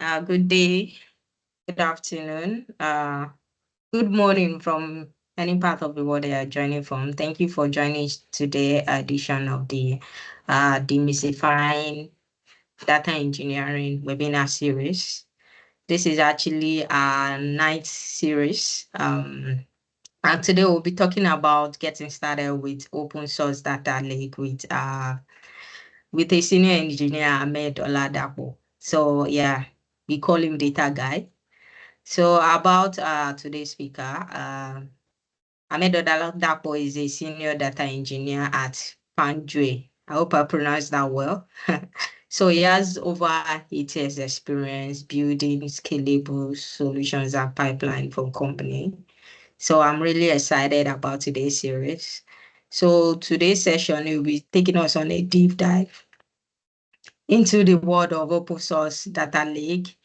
Good day, good afternoon, good morning from any part of the world they are joining from. Thank you for joining today's edition of the Demystifying Data Engineering webinar series. This is actually a night series. And today we'll be talking about getting started with open source data lake with a senior engineer, Ahmed Oladapo. So yeah, we call him Data Guy. So about today's speaker, Ahmed Oladapo is a senior data engineer at Panjue. I hope I pronounced that well. So he has over 8 years experience building scalable solutions and pipeline for company. So I'm really excited about today's series. So today's session will be taking us on a deep dive into the world of open source data lake.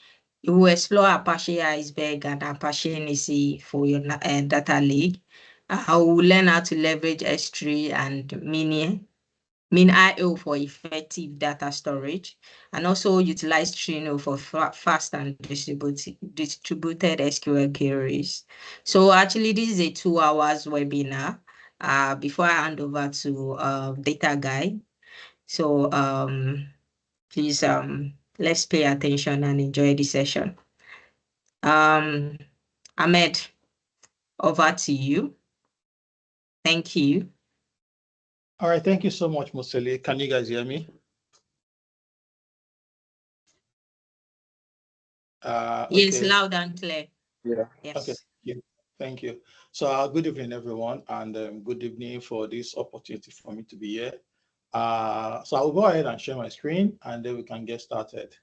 You will explore Apache Iceberg and Apache Nessie for your data lake. I will learn how to leverage S3 and MinIO for effective data storage, and also utilize Trino for fast and distributed SQL queries. So actually, this is a 2 hours webinar. Before I hand over to Data Guy. So please let's pay attention and enjoy the session. Ahmed, over to you. Thank you. All right, thank you so much, Museli. Can you guys hear me? Yes, okay. loud and clear. Yeah. Yes. Okay. Yeah. Thank you. So good evening, everyone, and good evening for this opportunity for me to be here. So I'll go ahead and share my screen, and then we can get started.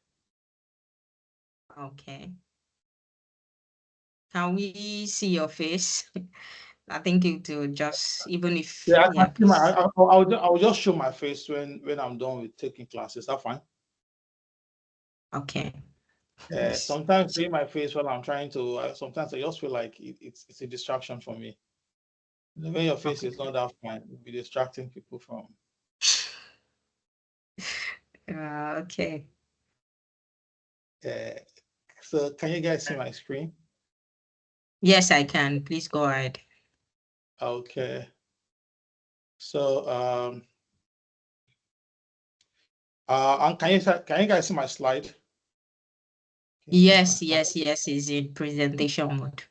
Okay. Can we see your face? I think it will just, even if... Yeah, I'll just show my face when I'm done with taking classes. That's fine. Okay. Sometimes seeing my face while I'm trying to, sometimes I just feel like it's a distraction for me. The way your face is not that fine, it'll be distracting people from. Okay. So can you guys see my screen? Yes, I can. Please go ahead. Okay. So and can you guys see my slide? Yes, is in presentation mode.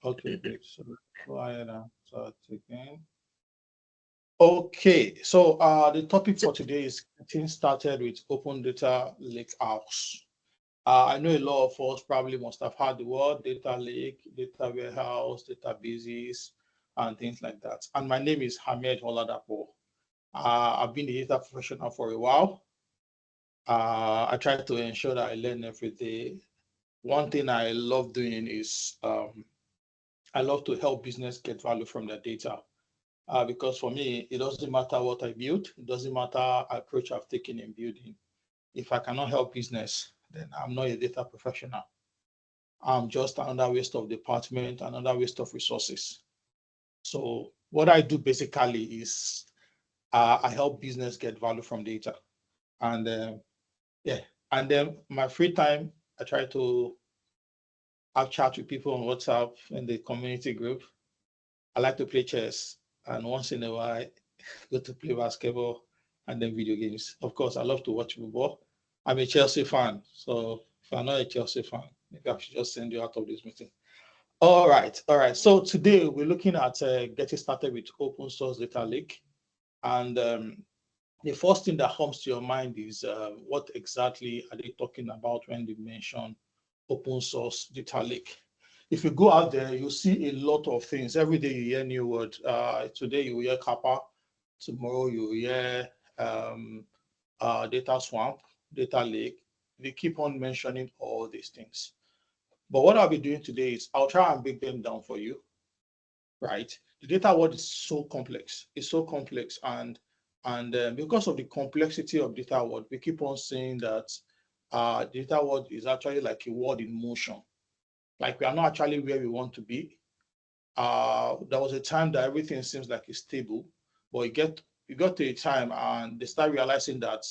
Okay, great. So go ahead and start again. Okay, so the topic for today is getting started with Open Data Lakehouse. I know a lot of us probably must have heard the word data lake, data warehouse, databases, and things like that. And my name is Ahmed Oladapo. I've been a data professional for a while. I try to ensure that I learn every day. One thing I love doing is I love to help business get value from their data. Because for me, it doesn't matter what I build, it doesn't matter approach I've taken in building. If I cannot help business, then I'm not a data professional. I'm just another waste of department, another waste of resources. So what I do basically is I help business get value from data. And yeah, and then my free time, I try to have chat with people on WhatsApp in the community group. I like to play chess, and once in a while, go to play basketball and then video games. Of course, I love to watch football. I'm a Chelsea fan, so if you're not a Chelsea fan, maybe I should just send you out of this meeting. All right. So today we're looking at getting started with open source data lake, and the first thing that comes to your mind is what exactly are they talking about when they mention open source data lake? If you go out there, you see a lot of things. Every day you hear new word. Today you hear Kappa. Tomorrow you hear data swamp, data lake. They keep on mentioning all these things. But what I'll be doing today is I'll try and break them down for you, right? The data world is so complex. It's so complex, and because of the complexity of data world, we keep on saying that data world is actually like a world in motion. Like we are not actually where we want to be. There was a time that everything seems like it's stable, but you got to a time and they start realizing that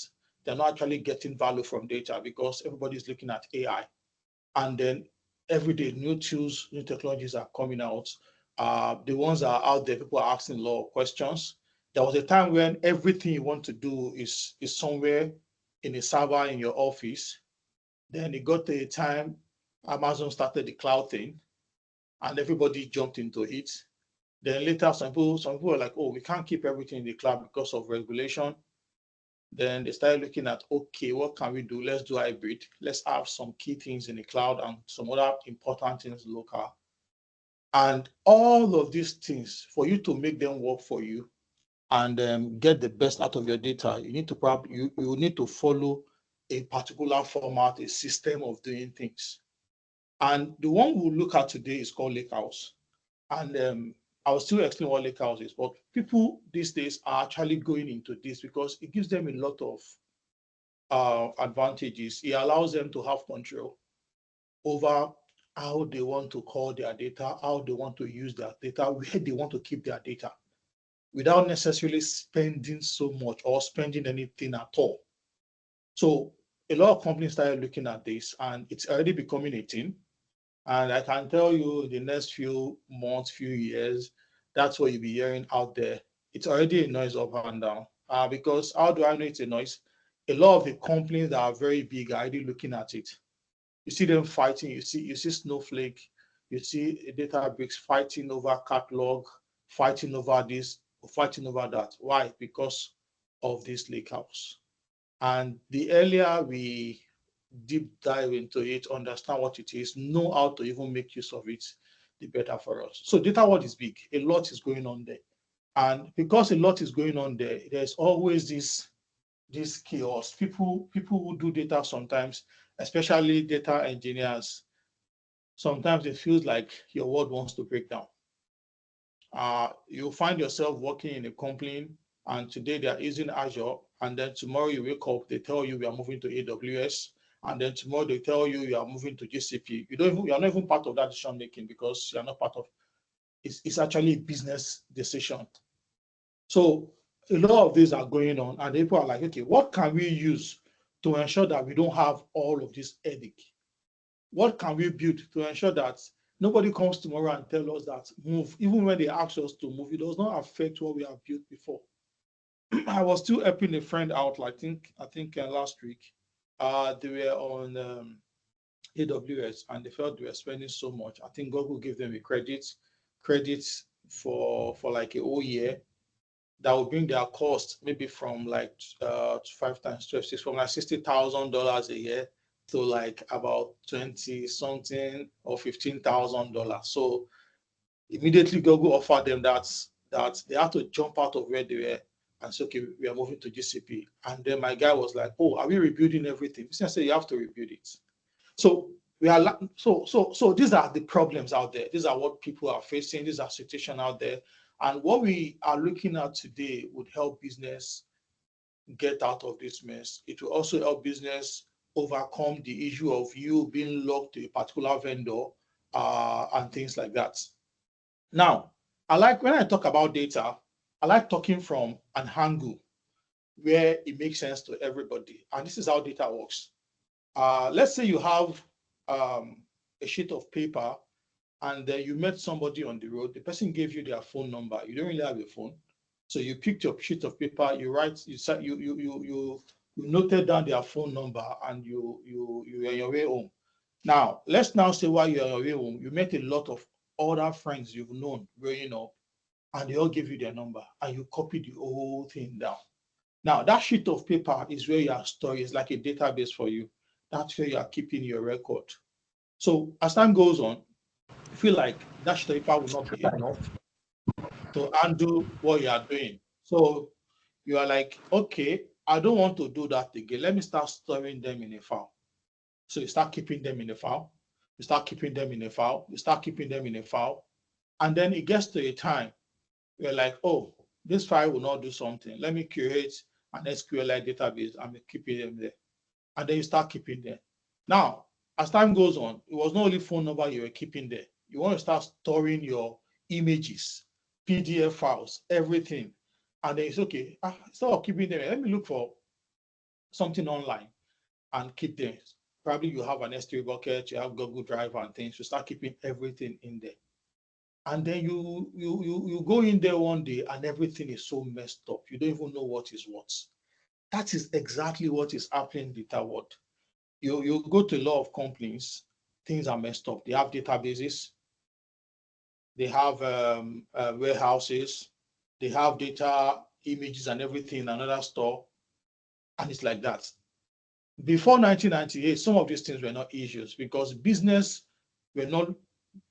they're not actually getting value from data because everybody's looking at AI. And then every day, new tools, new technologies are coming out. The ones that are out there, people are asking a lot of questions. There was a time when everything you want to do is somewhere in a server in your office. Then it got to a time Amazon started the cloud thing, and everybody jumped into it. Then later, some people were like, "Oh, we can't keep everything in the cloud because of regulation." Then they started looking at, okay, what can we do? Let's do hybrid. Let's have some key things in the cloud and some other important things local. And all of these things, for you to make them work for you and get the best out of your data, you need to you need to follow a particular format, a system of doing things. And the one we'll look at today is called Lakehouse. And I'll still explain what Lakehouse is, but people these days are actually going into this because it gives them a lot of advantages. It allows them to have control over how they want to call their data, how they want to use their data, where they want to keep their data, without necessarily spending so much or spending anything at all. So a lot of companies started looking at this, and it's already becoming a thing. And I can tell you in the next few months, few years, that's what you'll be hearing out there. It's already a noise up and down. Because how do I know it's a noise? A lot of the companies that are very big are already looking at it. You see them fighting. You see Snowflake. You see Databricks fighting over catalog, fighting over this, fighting over that. Why? Because of this lakehouse. And the earlier we deep dive into it, understand what it is, know how to even make use of it, the better for us. So data world is big. A lot is going on there. And because a lot is going on there, there's always this chaos. People who do data sometimes, especially data engineers, sometimes it feels like your world wants to break down. You'll find yourself working in a company, and today they are using Azure, and then tomorrow you wake up, they tell you we are moving to AWS, and then tomorrow they tell you you are moving to GCP. You are not even part of that decision making because you are not part of it's actually a business decision. So a lot of these are going on, and people are like, okay, what can we use to ensure that we don't have all of this headache? What can we build to ensure that nobody comes tomorrow and tell us that move, even when they ask us to move, it does not affect what we have built before. I was still helping a friend out, like, I think last week. They were on AWS, and they felt they were spending so much. I think Google gave them a credit for like a whole year that would bring their cost maybe from like 5 times 12, from like $60,000 a year to like about 20 something or $15,000. So immediately Google offered them that they had to jump out of where they were and say, okay, we are moving to GCP. And then my guy was like, oh, are we rebuilding everything? I said, you have to rebuild it. So we are so these are the problems out there. These are what people are facing. These are situations out there. And what we are looking at today would help business get out of this mess. It will also help business overcome the issue of you being locked to a particular vendor and things like that. Now, when I talk about data, I like talking from an angle where it makes sense to everybody. And this is how data works. Let's say you have a sheet of paper and you met somebody on the road. The person gave you their phone number. You don't really have a phone, so you picked your sheet of paper. You noted down their phone number, and you are on your way home. Now let's now say while you're on your way home, you met a lot of other friends you've known growing up, and they all give you their number, and you copy the whole thing down. Now that sheet of paper is where your story is like a database for you. That's where you are keeping your record. So as time goes on, you feel like that sheet of paper will not be enough to undo what you are doing. So you are like, okay, I don't want to do that again. Let me start storing them in a file. So you start keeping them in a file. You start keeping them in a file. You start keeping them in a file. And then it gets to a time where like, oh, this file will not do something. Let me create an SQLite database and keep them there. And then you start keeping them. Now, as time goes on, it was not only phone number you were keeping there. You want to start storing your images, PDF files, everything. And then it's okay. Instead of keeping them, let me look for something online and keep them. Probably you have an S3 bucket, you have Google Drive and things. You start keeping everything in there. And then you go in there one day and everything is so messed up. You don't even know what is what. That is exactly what is happening in the data world. You go to a lot of companies, things are messed up. They have databases, they have warehouses, they have data images and everything in another store, and it's like that. Before 1998, some of these things were not issues because business were not,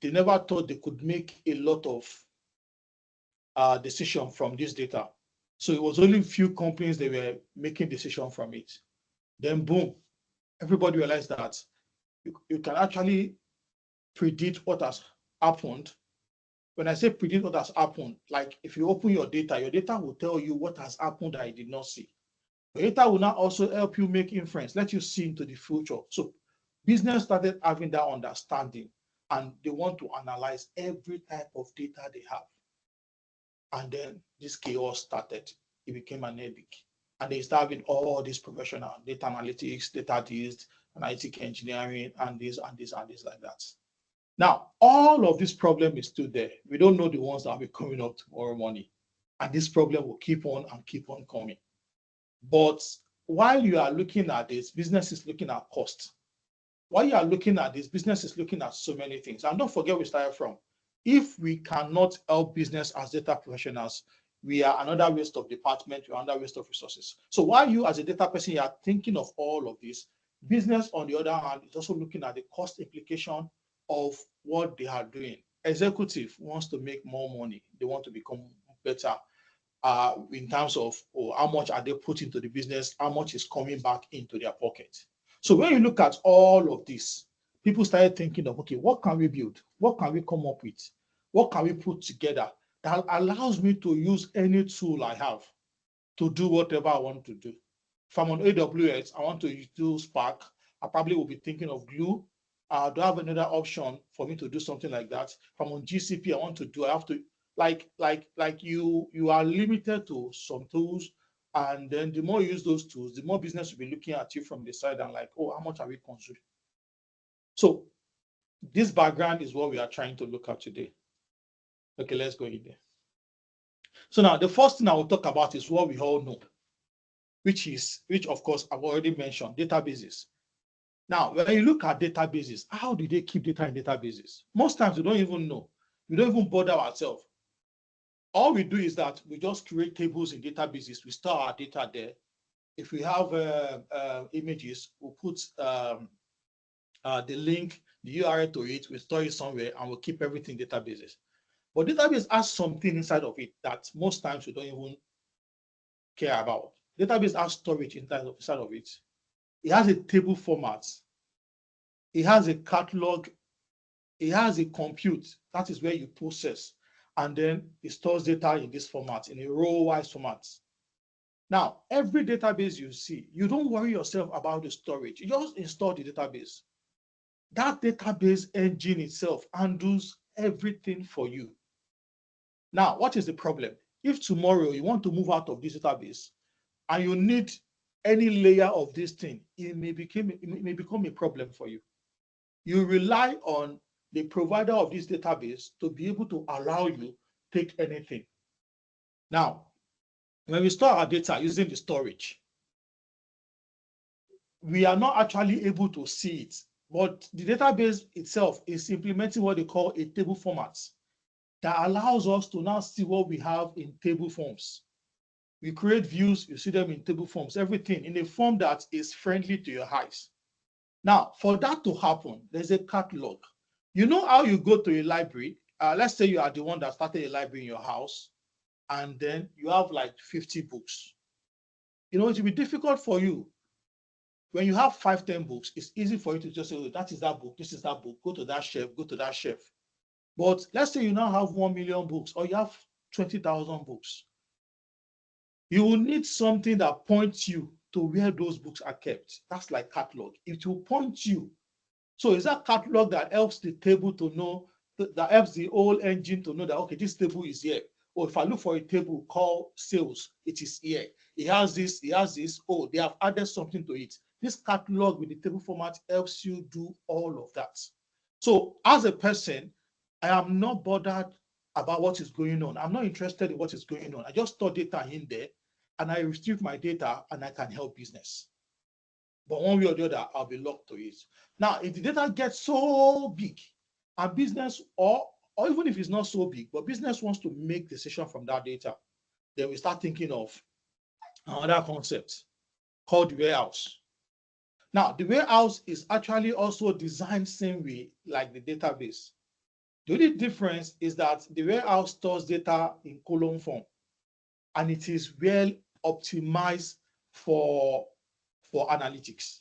they never thought they could make a lot of decision from this data. So it was only a few companies that were making decision from it. Then boom, everybody realized that you can actually predict what has happened. When I say predict what has happened, like if you open your data will tell you what has happened that I did not see. The data will now also help you make inference, let you see into the future. So business started having that understanding and they want to analyze every type of data they have. And then this chaos started. It became an epic. And they started having all these professional data analytics, data this, analytic engineering, and this, and this, and this, like that. Now, all of this problem is still there. We don't know the ones that will be coming up tomorrow morning. And this problem will keep on and keep on coming. But while you are looking at this, business is looking at cost. While you are looking at this, business is looking at so many things. And don't forget where we started from. If we cannot help business as data professionals, we are another waste of department, we are another waste of resources. So while you as a data person, you are thinking of all of this, business on the other hand is also looking at the cost implication of what they are doing. Executive wants to make more money. They want to become better in terms of how much are they put into the business, how much is coming back into their pocket. So when you look at all of this, people started thinking of, okay, what can we build? What can we come up with? What can we put together that allows me to use any tool I have to do whatever I want to do? If I'm on AWS, I want to do Spark, I probably will be thinking of Glue. Do I have another option for me to do something like that? If I'm on GCP, I have to, like you are limited to some tools, and then the more you use those tools, the more business will be looking at you from the side and like, oh, how much are we consuming? So this background is what we are trying to look at today. Okay, let's go in there. So now the first thing I will talk about is what we all know, which of course I've already mentioned, databases. Now, when you look at databases, how do they keep data in databases? Most times we don't even know. We don't even bother ourselves. All we do is that we just create tables in databases. We store our data there. If we have images, we'll put the link, the URL to it, we store it somewhere, and we'll keep everything in databases. But database has something inside of it that most times we don't even care about. Database has storage inside of it. It has a table format. It has a catalog. It has a compute. That is where you process. And then it stores data in this format, in a row-wise format. Now, every database you see, you don't worry yourself about the storage. You just install the database. That database engine itself handles everything for you. Now, what is the problem? If tomorrow you want to move out of this database and you need any layer of this thing, it may become a problem for you. You rely on the provider of this database to be able to allow you to take anything. Now, when we store our data using the storage, we are not actually able to see it, but the database itself is implementing what they call a table format that allows us to now see what we have in table forms. We create views, you see them in table forms, everything in a form that is friendly to your eyes. Now, for that to happen, there's a catalog. You know how you go to a library? Let's say you are the one that started a library in your house, and then you have like 50 books. You know, it will be difficult for you. When you have 5, 10 books, it's easy for you to just say, oh, that is that book, this is that book, go to that shelf, go to that shelf. But let's say you now have 1 million books, or you have 20,000 books. You will need something that points you to where those books are kept. That's like catalog. It will point you. So is that catalog that helps the table to know, that helps the whole engine to know that, okay, this table is here. if I look for a table called sales, it is here. It has this, it has this. Oh, they have added something to it. This catalog with the table format helps you do all of that. So as a person, I am not bothered about what is going on. I'm not interested in what is going on. I just store data in there and I retrieve my data and I can help business. But one way or the other, I'll be locked to it. Now, if the data gets so big and business, or even if it's not so big, but business wants to make decision from that data, then we start thinking of another concept called the warehouse. Now, the warehouse is actually also designed same way like the database. The only difference is that the warehouse stores data in column form, and it is well optimized for analytics.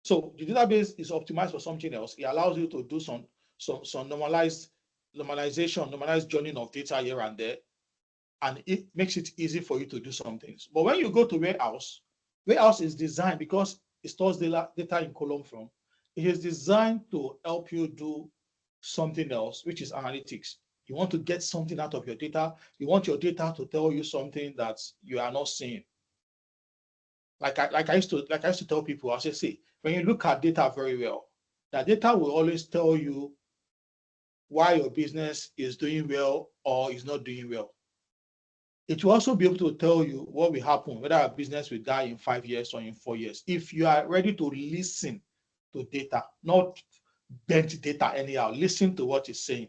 So the database is optimized for something else. It allows you to do some normalization, normalized joining of data here and there, and it makes it easy for you to do some things. But when you go to warehouse is designed because it stores data in column form. It is designed to help you do something else, which is analytics. You want to get something out of your data. You want your data to tell you something that you are not seeing. Like I used to tell people, I say, see, when you look at data very well, that data will always tell you why your business is doing well or is not doing well. It will also be able to tell you what will happen, whether a business will die in 5 years or in 4 years. If you are ready to listen to data, not bend data anyhow, listen to what it's saying.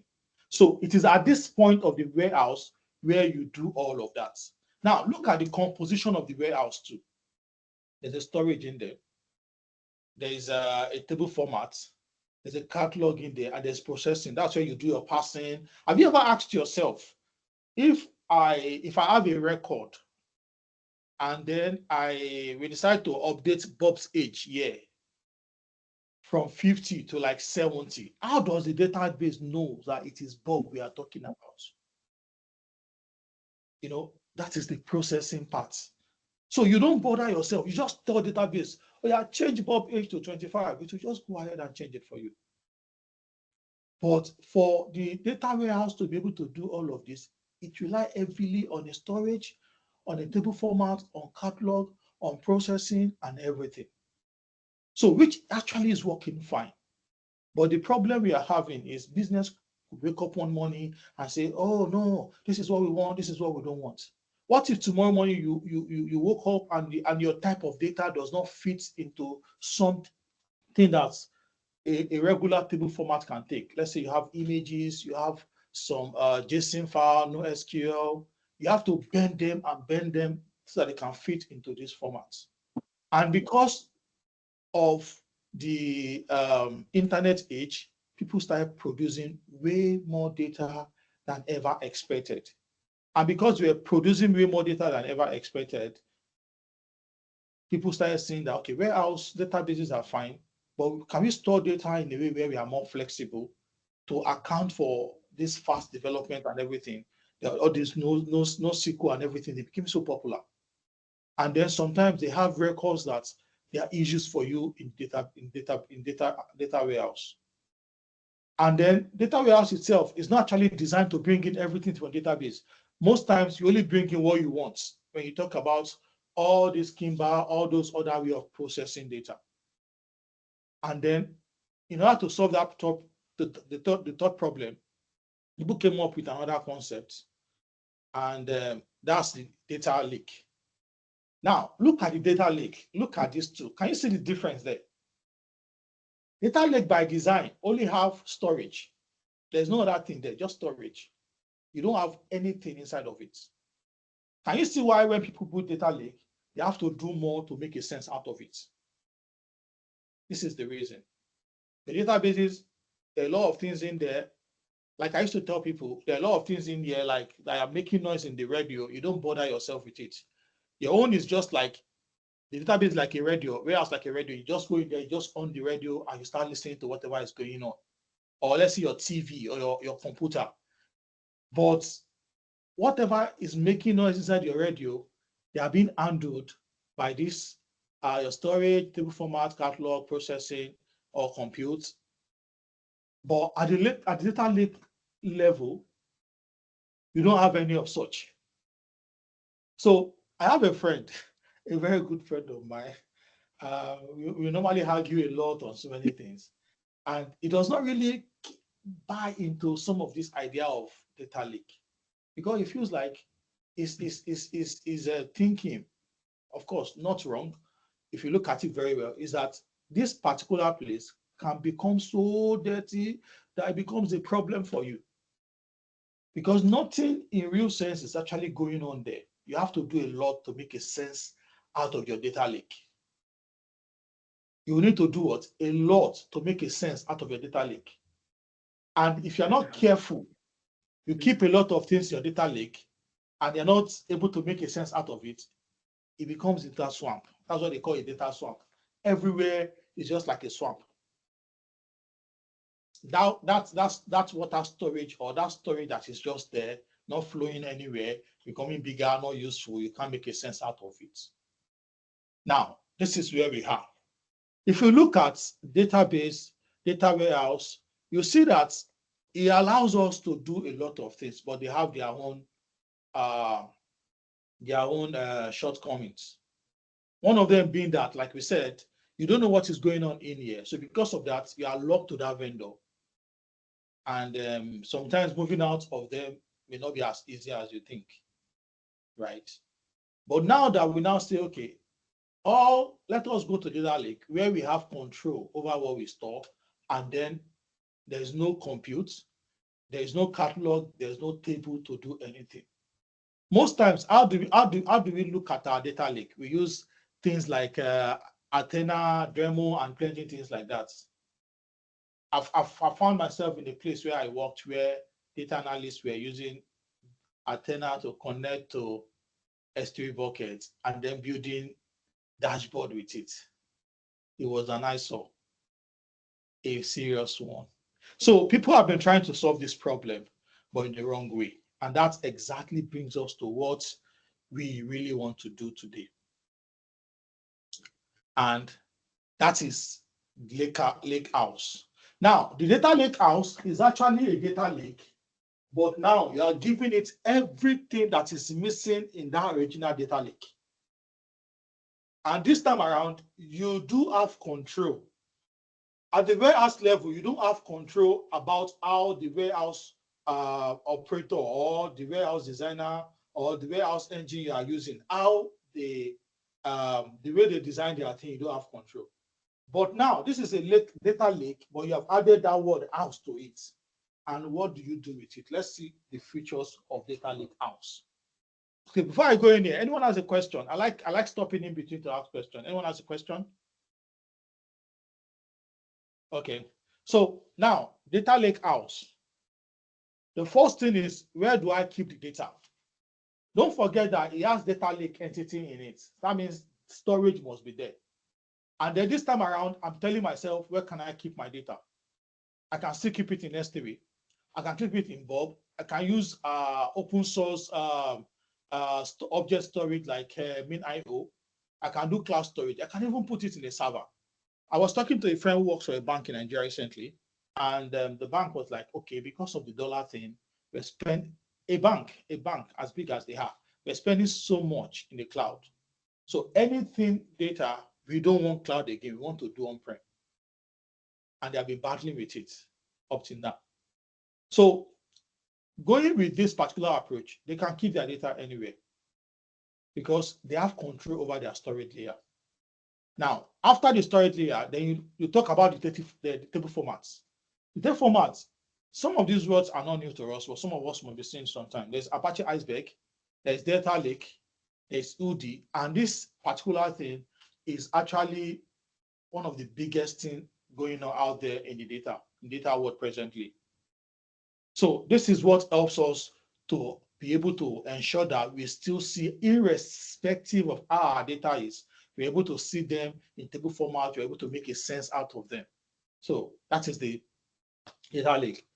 So it is at this point of the warehouse where you do all of that. Now look at the composition of the warehouse too. There's a storage in there. There is a table format. There's a catalog in there, and there's processing. That's where you do your parsing. Have you ever asked yourself, if I have a record and then we decide to update Bob's age here from 50 to like 70, how does the database know that it is Bob we are talking about? That is the processing part. So you don't bother yourself. You just tell the database, oh yeah, change Bob age to 25. It will just go ahead and change it for you. But for the data warehouse to be able to do all of this, it relies heavily on the storage, on the table format, on catalog, on processing, and everything. So which actually is working fine. But the problem we are having is business could wake up one morning and say, oh no, this is what we want, this is what we don't want. What if tomorrow morning you woke up and your type of data does not fit into something that's a regular table format can take? Let's say you have images, you have some JSON file, no SQL. You have to bend them so that they can fit into this format. And because of the internet age, people started producing way more data than ever expected. And because we are producing way more data than ever expected, people started saying that, okay, warehouse databases are fine, but can we store data in a way where we are more flexible to account for this fast development and everything? All this no SQL and everything, they became so popular. And then sometimes they have records that there are issues for you in data warehouse. And then data warehouse itself is not actually designed to bring in everything to a database. Most times you only bring in what you want when you talk about all this Kimba, all those other way of processing data. And then in order to solve that the third problem, people came up with another concept, and that's the data lake. Now, look at the data lake. Look at these two. Can you see the difference there? Data lake by design only have storage. There's no other thing there, just storage. You don't have anything inside of it. Can you see why when people put data lake, they have to do more to make a sense out of it? This is the reason. The databases, there are a lot of things in there. Like I used to tell people, there are a lot of things in here like that are making noise in the radio. You don't bother yourself with it. Your own is just like the database, like a radio, warehouse like a radio. You just go in there, you just on the radio, and you start listening to whatever is going on. Or let's say your TV or your computer. But whatever is making noise inside your radio, they are being handled by this your storage, table format, catalog, processing, or compute. But at the data lake level, You don't have any of such. So I have a friend, a very good friend of mine. We normally argue a lot on so many things, and he does not really buy into some of this idea of data leak because it feels like is thinking, of course, not wrong. If you look at it very well, is that this particular place can become so dirty that it becomes a problem for you because nothing in real sense is actually going on there. You have to do a lot to make a sense out of your data lake. You need to do what? A lot to make a sense out of your data lake. And if you're not careful, you keep a lot of things in your data lake and you're not able to make a sense out of it, it becomes a data swamp. That's what they call a data swamp. Everywhere is just like a swamp. That's water storage or that storage that is just there, not flowing anywhere, becoming bigger, not useful. You can't make a sense out of it. Now, this is where we are. If you look at database, data warehouse, you see that it allows us to do a lot of things, but they have their own shortcomings. One of them being that, like we said, you don't know what is going on in here. So because of that, you are locked to that vendor. And sometimes moving out of them may not be as easy as you think, right? But now that we now say, okay, let us go to data lake where we have control over what we store, and then there's no compute, there's no catalog, there's no table to do anything. Most times, how do we look at our data lake? We use things like Athena, Dremel, and plenty things like that. I've found myself in a place where I worked where data analysts were using Athena to connect to S3 buckets and then building dashboard with it. It was an eyesore, a serious one. So people have been trying to solve this problem, but in the wrong way. And that exactly brings us to what we really want to do today. And that is Lakehouse. Now, the data lakehouse is actually a data lake, but now you are giving it everything that is missing in that original data lake. And this time around, you do have control. At the warehouse level, you don't have control about how the warehouse operator or the warehouse designer or the warehouse engine you are using, how the way they design their thing, you don't have control. But now this is a data lake, but you have added that word house to it. And what do you do with it? Let's see the features of data lake house. Okay, before I go in here, anyone has a question? I like stopping in between to ask questions. Anyone has a question? Okay, so now data lake house. The first thing is, where do I keep the data? Don't forget that it has data lake entity in it. That means storage must be there. And then this time around, I'm telling myself, where can I keep my data? I can still keep it in S3. I can keep it in Bob. I can use open source object storage like MinIO. I can do cloud storage. I can even put it in a server. I was talking to a friend who works for a bank in Nigeria recently, and the bank was like, okay, because of the dollar thing, we're spending a bank as big as they are, we're spending so much in the cloud. So anything data, we don't want cloud again. We want to do on-prem. And they have been battling with it up till now. So going with this particular approach, they can keep their data anywhere because they have control over their storage layer. Now, after the storage layer, then you talk about the table formats. The table formats, some of these words are not new to us, but some of us might be seeing sometime. There's Apache Iceberg, there's Data Lake, there's UD, and this particular thing is actually one of the biggest things going on out there in the data world presently. So this is what helps us to be able to ensure that we still see, irrespective of how our data is, we're able to see them in table format, we're able to make a sense out of them. So that is the data lake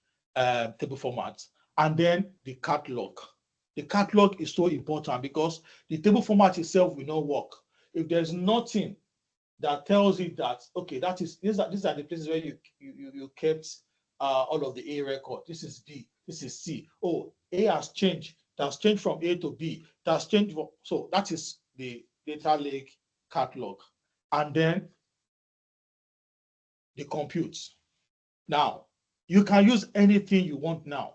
table format. And then the catalog. The catalog is so important because the table format itself will not work. If there's nothing that tells you that, okay, these are the places where you kept all of the A record. This is B. This is C. Oh, A has changed. It has changed from A to B. It has changed. So that is the data lake catalog. And then the compute. Now, you can use anything you want now.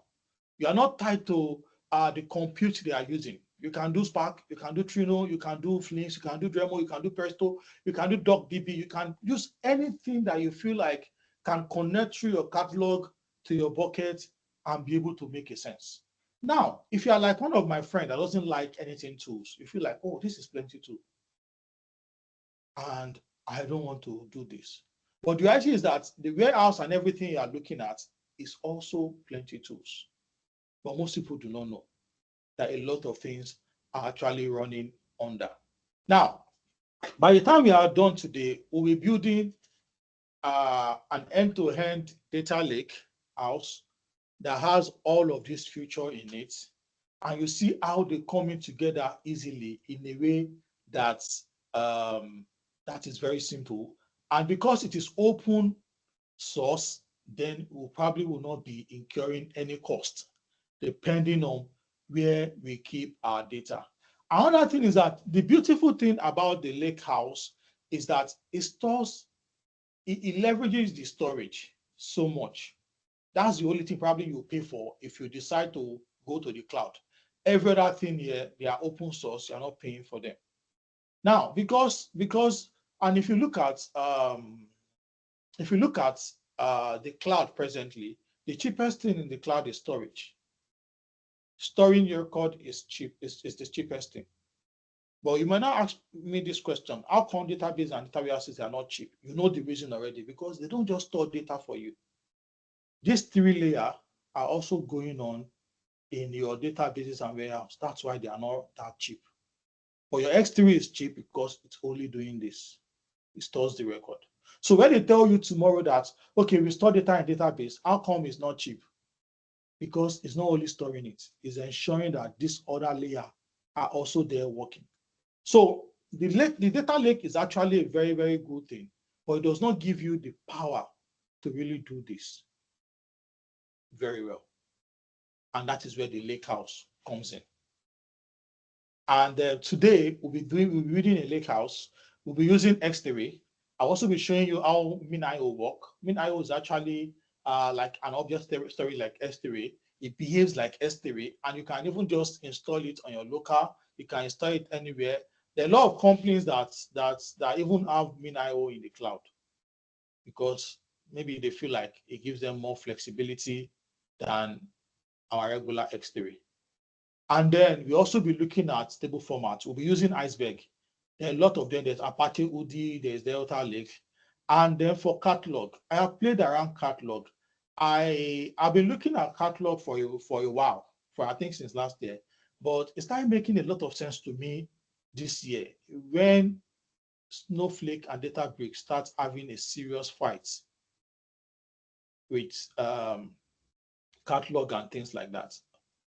You are not tied to the compute they are using. You can do Spark, you can do Trino, you can do Flink, you can do Dremel, you can do Presto, you can do DocDB. You can use anything that you feel like can connect through your catalog to your bucket and be able to make a sense. Now, if you are like one of my friends that doesn't like anything tools, you feel like, oh, this is plenty tool, and I don't want to do this. But the reality is that the warehouse and everything you are looking at is also plenty tools. But most people do not know that a lot of things are actually running under. Now, by the time we are done today, we'll be building an end-to-end data lake house that has all of this feature in it. And you see how they coming together easily in a way that that is very simple. And because it is open source, then we probably will not be incurring any cost depending on where we keep our data. Another thing is that the beautiful thing about the lake house is that it stores, it leverages the storage so much. That's the only thing probably you pay for if you decide to go to the cloud. Every other thing here, they are open source, you're not paying for them. Now, because and if you look at the cloud presently, the cheapest thing in the cloud is storage. Storing your code is cheap, is the cheapest thing. But you might not ask me this question: how come database and data warehouses are not cheap? You know the reason already, because they don't just store data for you. These three layers are also going on in your databases and warehouse. That's why they are not that cheap. But your X3 is cheap because it's only doing this. It stores the record. So when they tell you tomorrow that, okay, we store data in database, how come it's not cheap? Because it's not only storing it, it's ensuring that this other layer are also there working. So the data lake is actually a very, very good thing, but it does not give you the power to really do this very well. And that is where the lake house comes in. And today we'll be building a lake house. We'll be using X3. I'll also be showing you how MinIO work. MinIO is actually like an object story like S3. It behaves like S3, and you can even just install it on your local. You can install it anywhere. There are a lot of companies that even have MinIO in the cloud because maybe they feel like it gives them more flexibility than our regular X3. And then we also be looking at stable formats. We'll be using Iceberg. There are a lot of them. There's Apache UD, there's Delta Lake. And then for catalog, I have played around catalog. I've been looking at catalog for a while, for I think since last year. But it started making a lot of sense to me this year when Snowflake and Databricks start having a serious fight with catalog and things like that.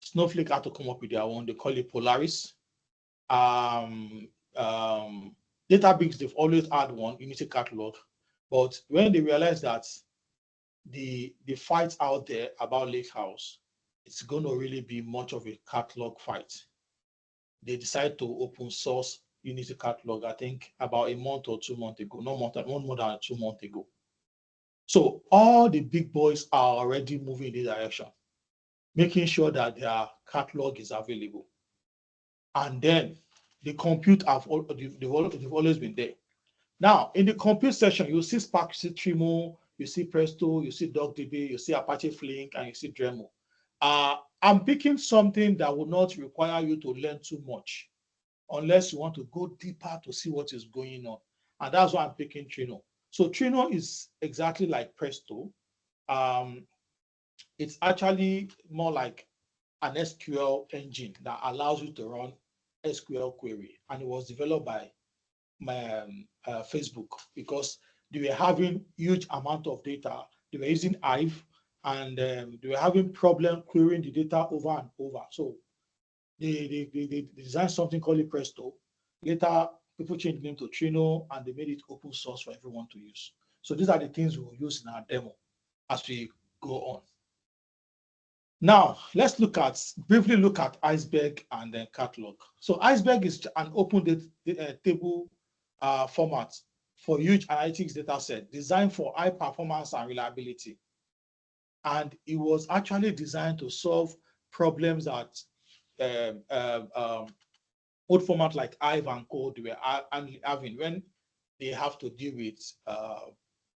Snowflake had to come up with their own. They call it Polaris. Um, Databricks, they've always had one, Unity Catalog. But when they realized that the fight out there about Lakehouse, it's going to really be much of a catalog fight. They decided to open source Unity Catalog, I think about a month or 2 months ago, no more than 2 months ago. So all the big boys are already moving in this direction, making sure that their catalog is available. And then the compute they've always been there. Now, in the compute section, you see Spark, you see Trino, you see Presto, you see DocDB, you see Apache Flink, and you see Dremel. I'm picking something that will not require you to learn too much unless you want to go deeper to see what is going on. And that's why I'm picking Trino. So Trino is exactly like Presto. It's actually more like an SQL engine that allows you to run SQL query. And it was developed by Facebook because they were having huge amount of data. They were using Hive and they were having problem querying the data over and over. So they designed something called Presto. Later, people changed the name to Trino and they made it open source for everyone to use. So these are the things we will use in our demo as we go on. Now, let's briefly look at Iceberg and then catalog. So Iceberg is an open table format for huge analytics data set designed for high performance and reliability. And it was actually designed to solve problems that old format like Hive and Code were having when they have to deal with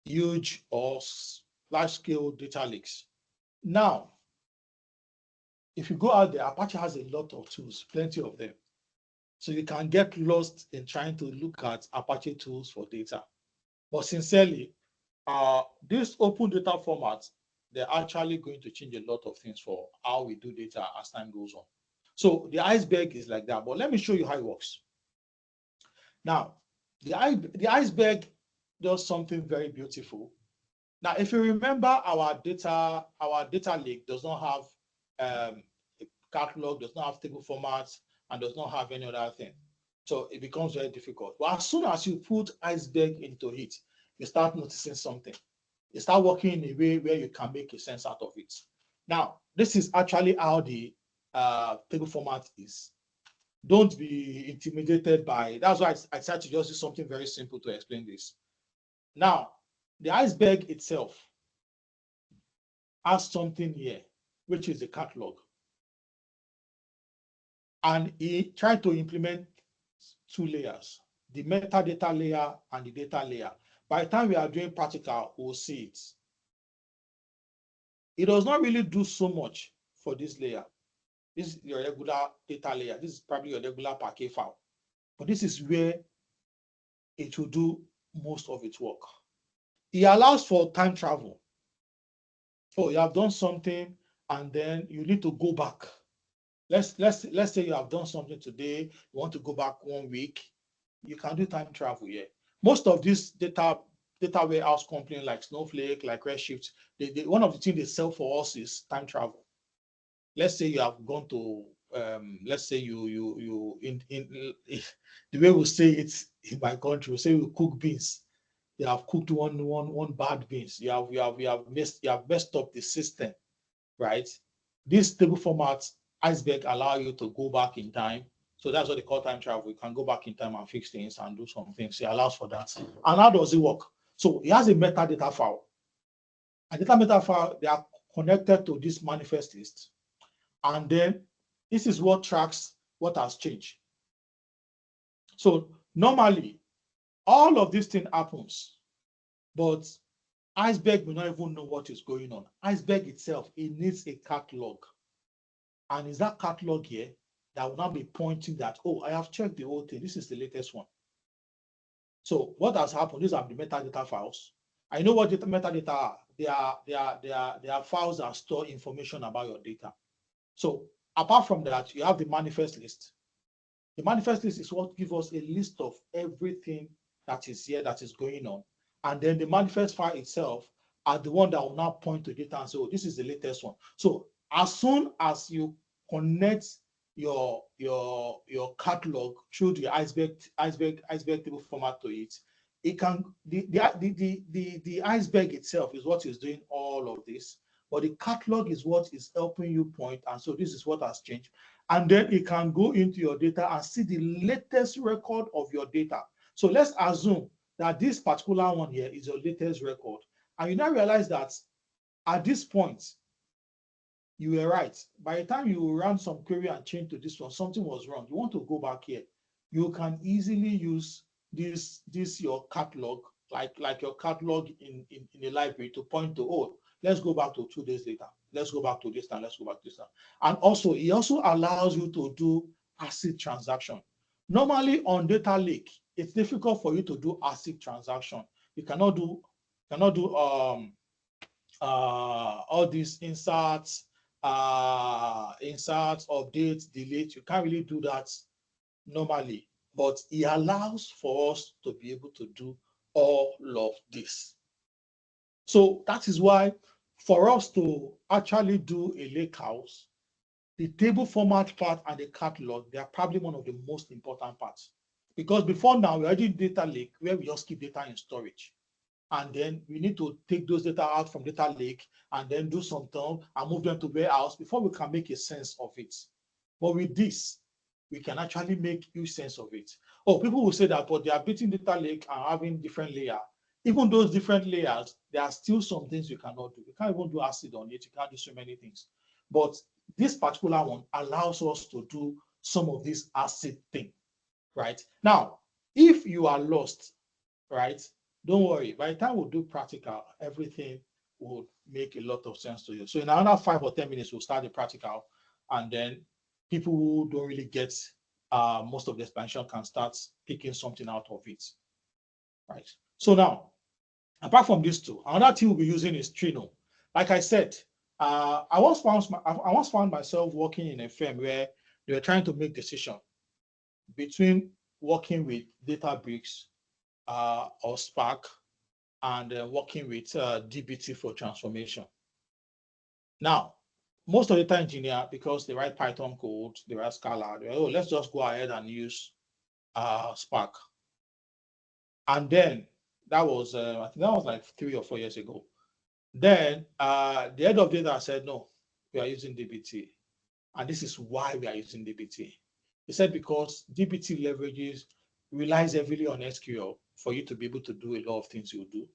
huge or large-scale data lakes. Now, if you go out there, Apache has a lot of tools, plenty of them. So you can get lost in trying to look at Apache tools for data. But sincerely, this open data format, they're actually going to change a lot of things for how we do data as time goes on. So the Iceberg is like that, but let me show you how it works. Now, the Iceberg does something very beautiful. Now, if you remember, our data lake does not have a catalog, does not have table formats, and does not have any other thing. So it becomes very difficult. But as soon as you put Iceberg into it, you start noticing something. You start working in a way where you can make a sense out of it. Now, this is actually how the table format is. Don't be intimidated by, that's why I decided to just do something very simple to explain this. Now, the Iceberg itself has something here, which is the catalog. And he tried to implement two layers, the metadata layer and the data layer. By the time we are doing practical, we'll see it. It does not really do so much for this layer. This is your regular data layer. This is probably your regular Parquet file. But this is where it will do most of its work. It allows for time travel. So you have done something and then you need to go back. Let's say you have done something today, you want to go back 1 week, you can do time travel here. Most of these data warehouse companies like Snowflake, like Redshift, one of the things they sell for us is time travel. Let's say you have gone to let's say you in the way we say it in my country, we say you cook beans. You have cooked one bad beans. You have messed up the system, right? This table format Iceberg allow you to go back in time. So that's what they call time travel. You can go back in time and fix things and do some things. It allows for that. And how does it work? So it has a metadata file. And data meta file, they are connected to this manifest list. And then this is what tracks what has changed. So normally, all of this thing happens, but Iceberg will not even know what is going on. Iceberg itself, it needs a catalog. And is that catalog here that will now be pointing that, oh, I have checked the whole thing. This is the latest one. So what has happened? These are the metadata files. I know what the metadata are. They are files that store information about your data. So apart from that, you have the manifest list. The manifest list is what gives us a list of everything that is here, that is going on. And then the manifest file itself are the one that will now point to data and say, oh, this is the latest one. So as soon as you connect your catalog through the Iceberg table format to it, it can the Iceberg itself is what is doing all of this, but the catalog is what is helping you point, and so this is what has changed. And then it can go into your data and see the latest record of your data. So let's assume that this particular one here is your latest record, and you now realize that at this point you were right. By the time you run some query and change to this one, something was wrong. You want to go back here. You can easily use this your catalog, like your catalog in a library to point to, oh, let's go back to 2 days later. Let's go back to this time. Let's go back to this time. And also, it also allows you to do ACID transaction. Normally on data lake, it's difficult for you to do ACID transaction. You cannot do all these inserts, updates, delete. You can't really do that normally, but it allows for us to be able to do all of this. So that is why for us to actually do a lake house, the table format part and the catalog, they are probably one of the most important parts. Because before now, we already did data lake where we just keep data in storage. and then we need to take those data out from data lake and then do some turn and move them to warehouse before we can make a sense of it. But with this, we can actually make huge sense of it. Oh, people will say that, but they are beating data lake and having different layers. Even those different layers, there are still some things you cannot do. You can't even do acid on it. You can't do so many things. But this particular one allows us to do some of this acid thing, right? Now, if you are lost, right, don't worry. By the time we do practical, everything will make a lot of sense to you. So in another 5 or 10 minutes, we'll start the practical, and then people who don't really get most of the explanation can start picking something out of it, right? So now, apart from these two, another thing we'll be using is Trino. Like I said, I once found myself working in a firm where they were trying to make decision between working with Databricks or Spark and working with DBT for transformation. Now, most of the data engineer, because they write Python code, they write Scala, oh, let's just go ahead and use Spark. And then that was, I think that was like 3 or 4 years ago. Then the head of data said, no, we are using DBT. And this is why we are using DBT. He said because DBT relies heavily on SQL for you to be able to do a lot of things you do.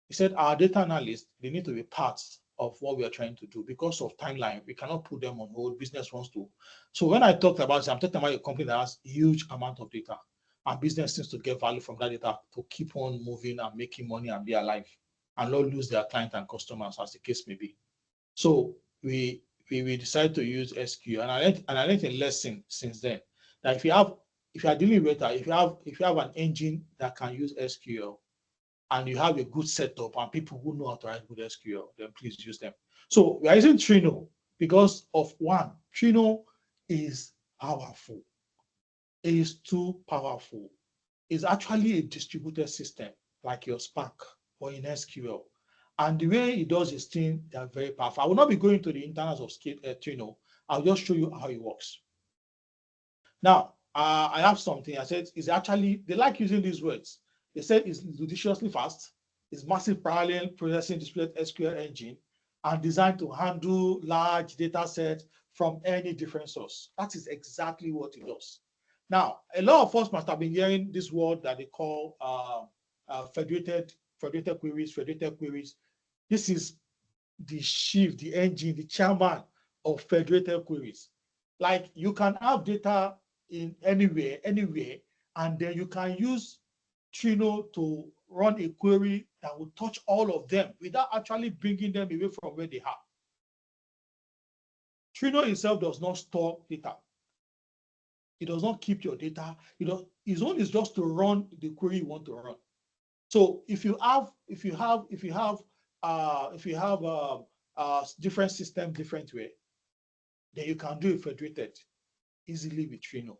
He said our data analysts, they need to be part of what we are trying to do because of timeline. We cannot put them on hold. Business wants to. So when I talked about it, I'm talking about a company that has huge amount of data, and business needs to get value from that data to keep on moving and making money and be alive and not lose their clients and customers, as the case may be. So we decided to use SQL, and I learned a lesson since then that if you are dealing with data, if you have an engine that can use SQL, and you have a good setup and people who know how to write good SQL, then please use them. So we are using Trino because of one, Trino is powerful. It is too powerful. It's actually a distributed system like your Spark or in SQL. And the way it does its thing, they are very powerful. I will not be going to the internals of Trino. I'll just show you how it works. Now, I have something. I said it's actually, they like using these words. They said it's ridiculously fast, it's massive parallel processing distributed SQL engine, and designed to handle large data sets from any different source. That is exactly what it does. Now, a lot of us must have been hearing this word that they call federated queries. This is the chief, the engine, the chairman of federated queries. Like you can have data in anywhere, and then you can use Trino to run a query that will touch all of them without actually bringing them away from where they are. Trino itself does not store data. It does not keep your data. Its own is just to run the query you want to run. So if you have different system, different way, then you can do it federated easily with Trino.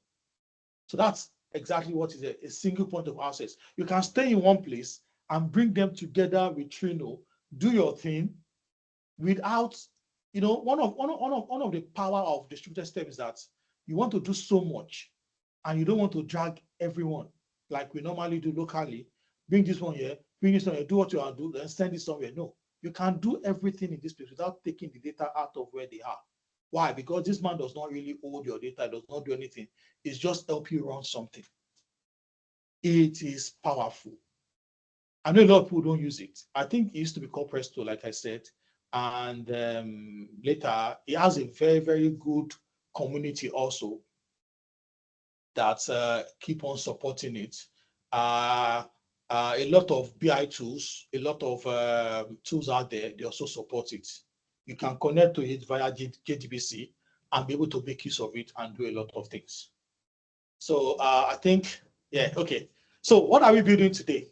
So that's exactly what is a single point of access. You can stay in one place and bring them together with Trino, do your thing without, one of the power of distributed system is that you want to do so much and you don't want to drag everyone like we normally do locally. Bring this one here, bring this one here, do what you want to do, then send it somewhere. No, you can do everything in this place without taking the data out of where they are. Why? Because this man does not really hold your data, does not do anything. It's just help you run something. It is powerful. I know a lot of people don't use it. I think it used to be called Presto, like I said. And later, it has a very, very good community also that keep on supporting it. A lot of BI tools, a lot of tools out there, they also support it. You can connect to it via JDBC and be able to make use of it and do a lot of things. So I think, yeah, okay. So what are we building today?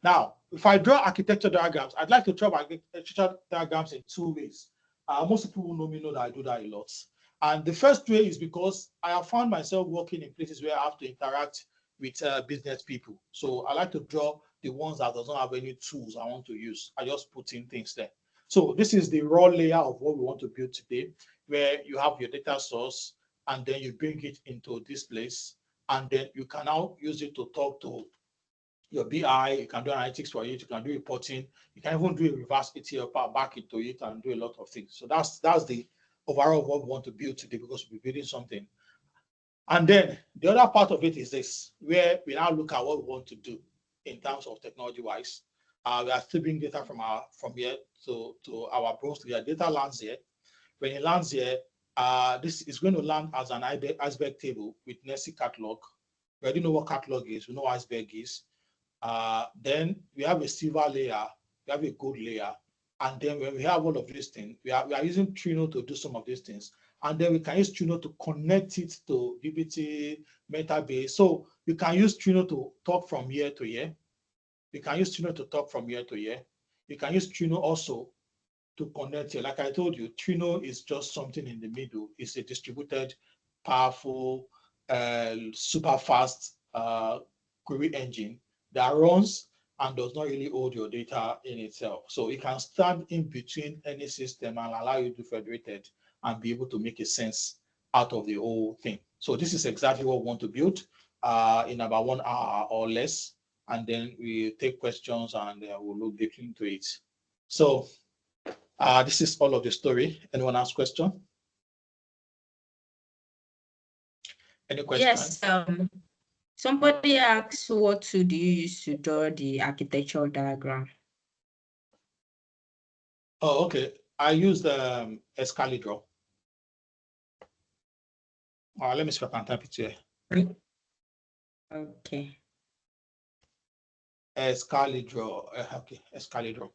Now, if I draw architecture diagrams, I'd like to draw architecture diagrams in 2 ways. Most people who know me know that I do that a lot. And the first way is because I have found myself working in places where I have to interact with business people. So I like to draw the ones that does not have any tools I want to use. I just put in things there. So this is the raw layer of what we want to build today, where you have your data source, and then you bring it into this place, and then you can now use it to talk to your BI, you can do analytics for it, you can do reporting, you can even do a reverse ETL back into it and do a lot of things. So that's the overall what we want to build today, because we're building something. And then the other part of it is this, where we now look at what we want to do in terms of technology-wise. We are still bringing data from here to our bros. Your data lands here. When it lands here, this is going to land as an Iceberg table with Nessie catalog. We already know what catalog is. We know what Iceberg is. Then we have a silver layer, we have a gold layer, and then when we have all of these things, we are using Trino to do some of these things, and then we can use Trino to connect it to DBT Metabase. So you can use Trino to talk from year to year. You can use Trino to talk from year to year. You can use Trino also to connect here. Like I told you, Trino is just something in the middle. It's a distributed, powerful, super fast query engine that runs and does not really hold your data in itself. So it can stand in between any system and allow you to federate it and be able to make a sense out of the whole thing. So this is exactly what we want to build in about 1 hour or less. And then we take questions and we'll look deeply into it. So this is all of the story. Anyone ask question? Any question? Yes. Somebody asks, what tool do you use to draw the architectural diagram? Oh, okay. I use the Excalibur. Let me see if I can type it here. Okay. Excalibur. Okay, Excalibur.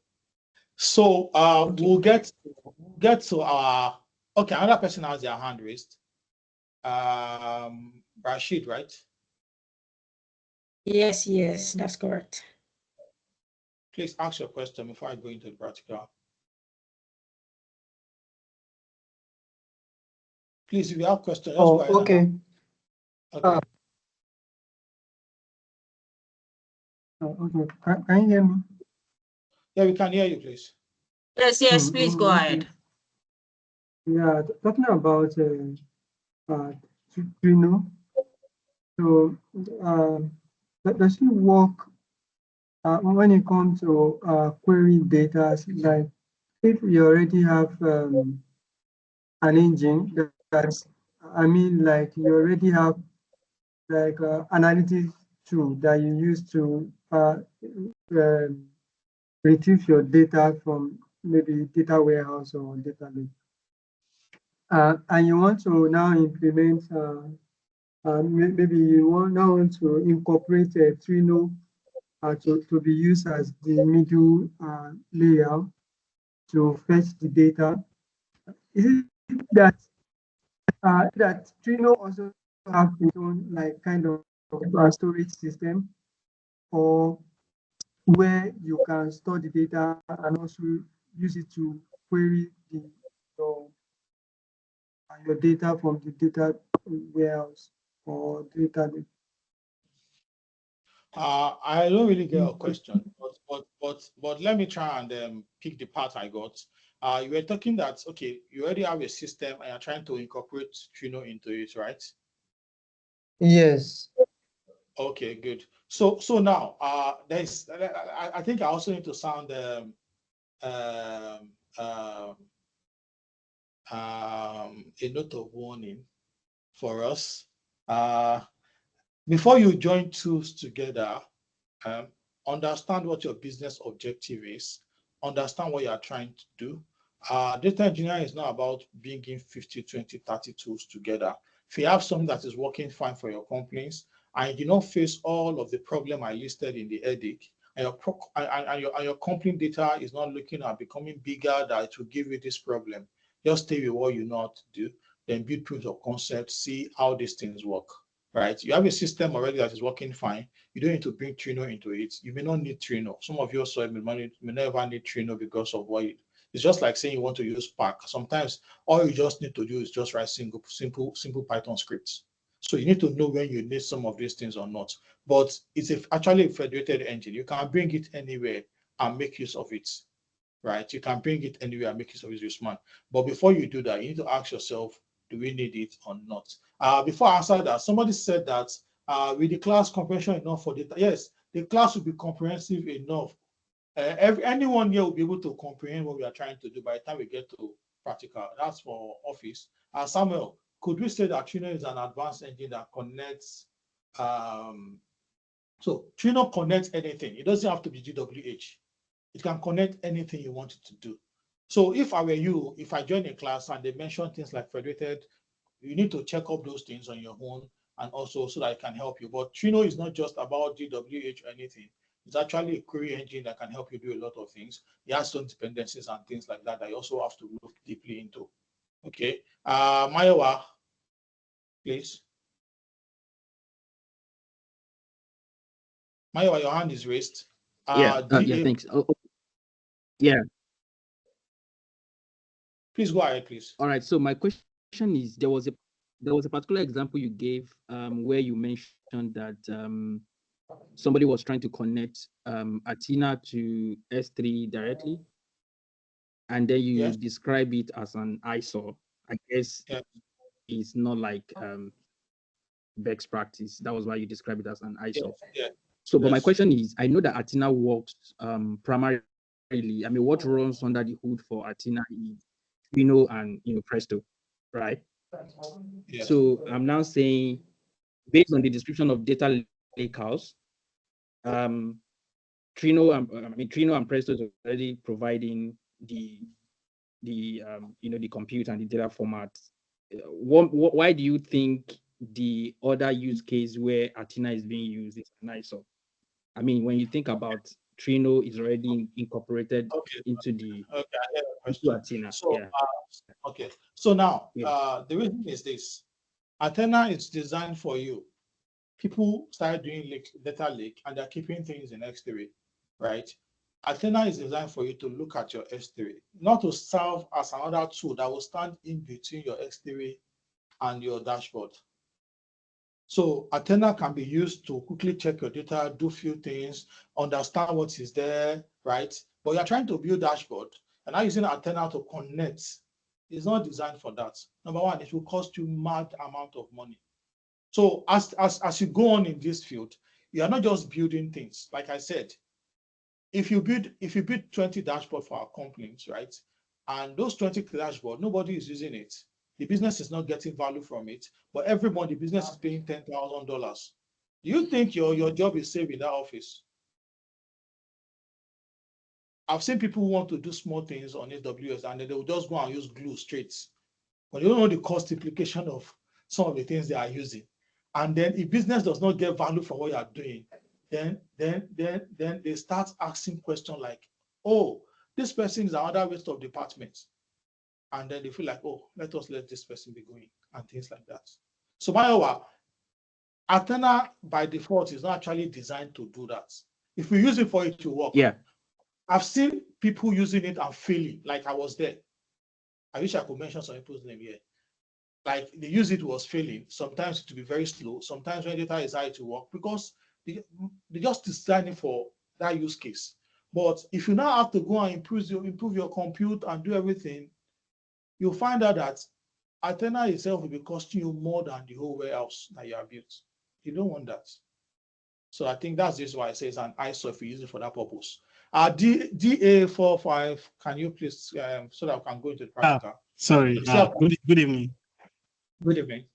So Okay. we'll get to our. Okay, another person has their hand raised. Rashid, right? Yes, that's correct. Please ask your question before I go into the practical. Please, if you have questions, just go ahead. Okay. Okay. Okay. Can you hear me? Yeah, we can hear you, please. Yes, please go ahead. Yeah, talking about Trino. So does it work when it comes to query data? Like if you already have an engine that, I mean, like you already have like analytics tool that you use to retrieve your data from maybe data warehouse or data lake. And you want to now implement, maybe you want to incorporate a Trino to be used as the middle layer to fetch the data. Is it that that Trino also have its own like kind of storage system, or where you can store the data and also use it to query your data from the data warehouse or data lake? I don't really get a question, but let me try and pick the part I got. You were talking that, okay, you already have a system and you're trying to incorporate Trino into it, right? Yes. Okay, good. So now there's I think I also need to sound a note of warning for us. Before you join tools together, understand what your business objective is, understand what you are trying to do. Data engineering is not about bringing 50, 20, 30 tools together. If you have something that is working fine for your companies and you do not face all of the problem I listed in the headache, and your company data is not looking at becoming bigger, that it will give you this problem, just stay with what you know how to do, then build proof of concept, see how these things work. Right? You have a system already that is working fine. You don't need to bring Trino into it. You may not need Trino. Some of you also may never need Trino because of what it's just like saying you want to use Spark. Sometimes all you just need to do is just write simple Python scripts. So you need to know when you need some of these things or not. But it's actually a federated engine. You can bring it anywhere and make use of it. Right? You can bring it anywhere and make use of it, man. But before you do that, you need to ask yourself, do we need it or not? Before I answer that, somebody said that with the class compression enough for data. Yes, the class will be comprehensive enough. Anyone here will be able to comprehend what we are trying to do by the time we get to practical. That's for office. Samuel, could we say that Trino is an advanced engine that connects? So Trino connects anything. It doesn't have to be GWH. It can connect anything you want it to do. So if I were you, if I join a class and they mention things like federated, you need to check up those things on your own, and also so that it can help you. But Trino is not just about GWH or anything. It's actually a query engine that can help you do a lot of things. It has some dependencies and things like that that you also have to look deeply into. Okay. Mayowa, please. Mayowa, your hand is raised. Yeah, thanks. Yeah. Please go ahead, please. All right. So my question is, there was a particular example you gave where you mentioned that somebody was trying to connect Athena to S3 directly, and then you describe it as an ISO. I guess it's not like best practice. That was why you describe it as an ISO. So, but my question is, I know that Athena works primarily. I mean, what runs under the hood for Athena is Trino and Presto, right? So I'm now saying, based on the description of Data Lakehouse, Trino and Presto is already providing the compute and the data format. Why do you think the other use case where Athena is being used is an ISO? I mean, when you think about Trino is already incorporated into the into Athena. So, So now, the reason is this: Athena is designed for you. People started doing data lake and they're keeping things in S3, right? Athena is designed for you to look at your S3, not to serve as another tool that will stand in between your S3 and your dashboard. So Athena can be used to quickly check your data, do few things, understand what is there, right? But you're trying to build dashboard and now using Athena to connect. It's not designed for that. Number one, it will cost you mad amount of money. So as you go on in this field, you are not just building things. Like I said, if you build 20 dashboard for our companies, right? And those 20 dashboard, nobody is using it. The business is not getting value from it, but everybody, the business is paying $10,000. Do you think your job is safe in that office? I've seen people who want to do small things on AWS and they will just go and use glue straight. But you don't know the cost implication of some of the things they are using. And then if business does not get value from what you are doing, then they start asking questions like, oh, this person is another waste of departments. And then they feel like, oh, let this person be going and things like that. So Mayowa, Athena by default is not actually designed to do that. If we use it for it to work, I've seen people using it and failing, like I was there. I wish I could mention some people's name here. Like they use it was failing. Sometimes it will be very slow. Sometimes when data is high to work because they just design it for that use case. But if you now have to go and improve your compute and do everything, you'll find out that Athena itself will be costing you more than the whole warehouse that you have built. You don't want that. So I think that's just why I say it's an ISO if you use it for that purpose. DA45, can you please, so that I can go into the practical? Sorry, good evening. Good evening.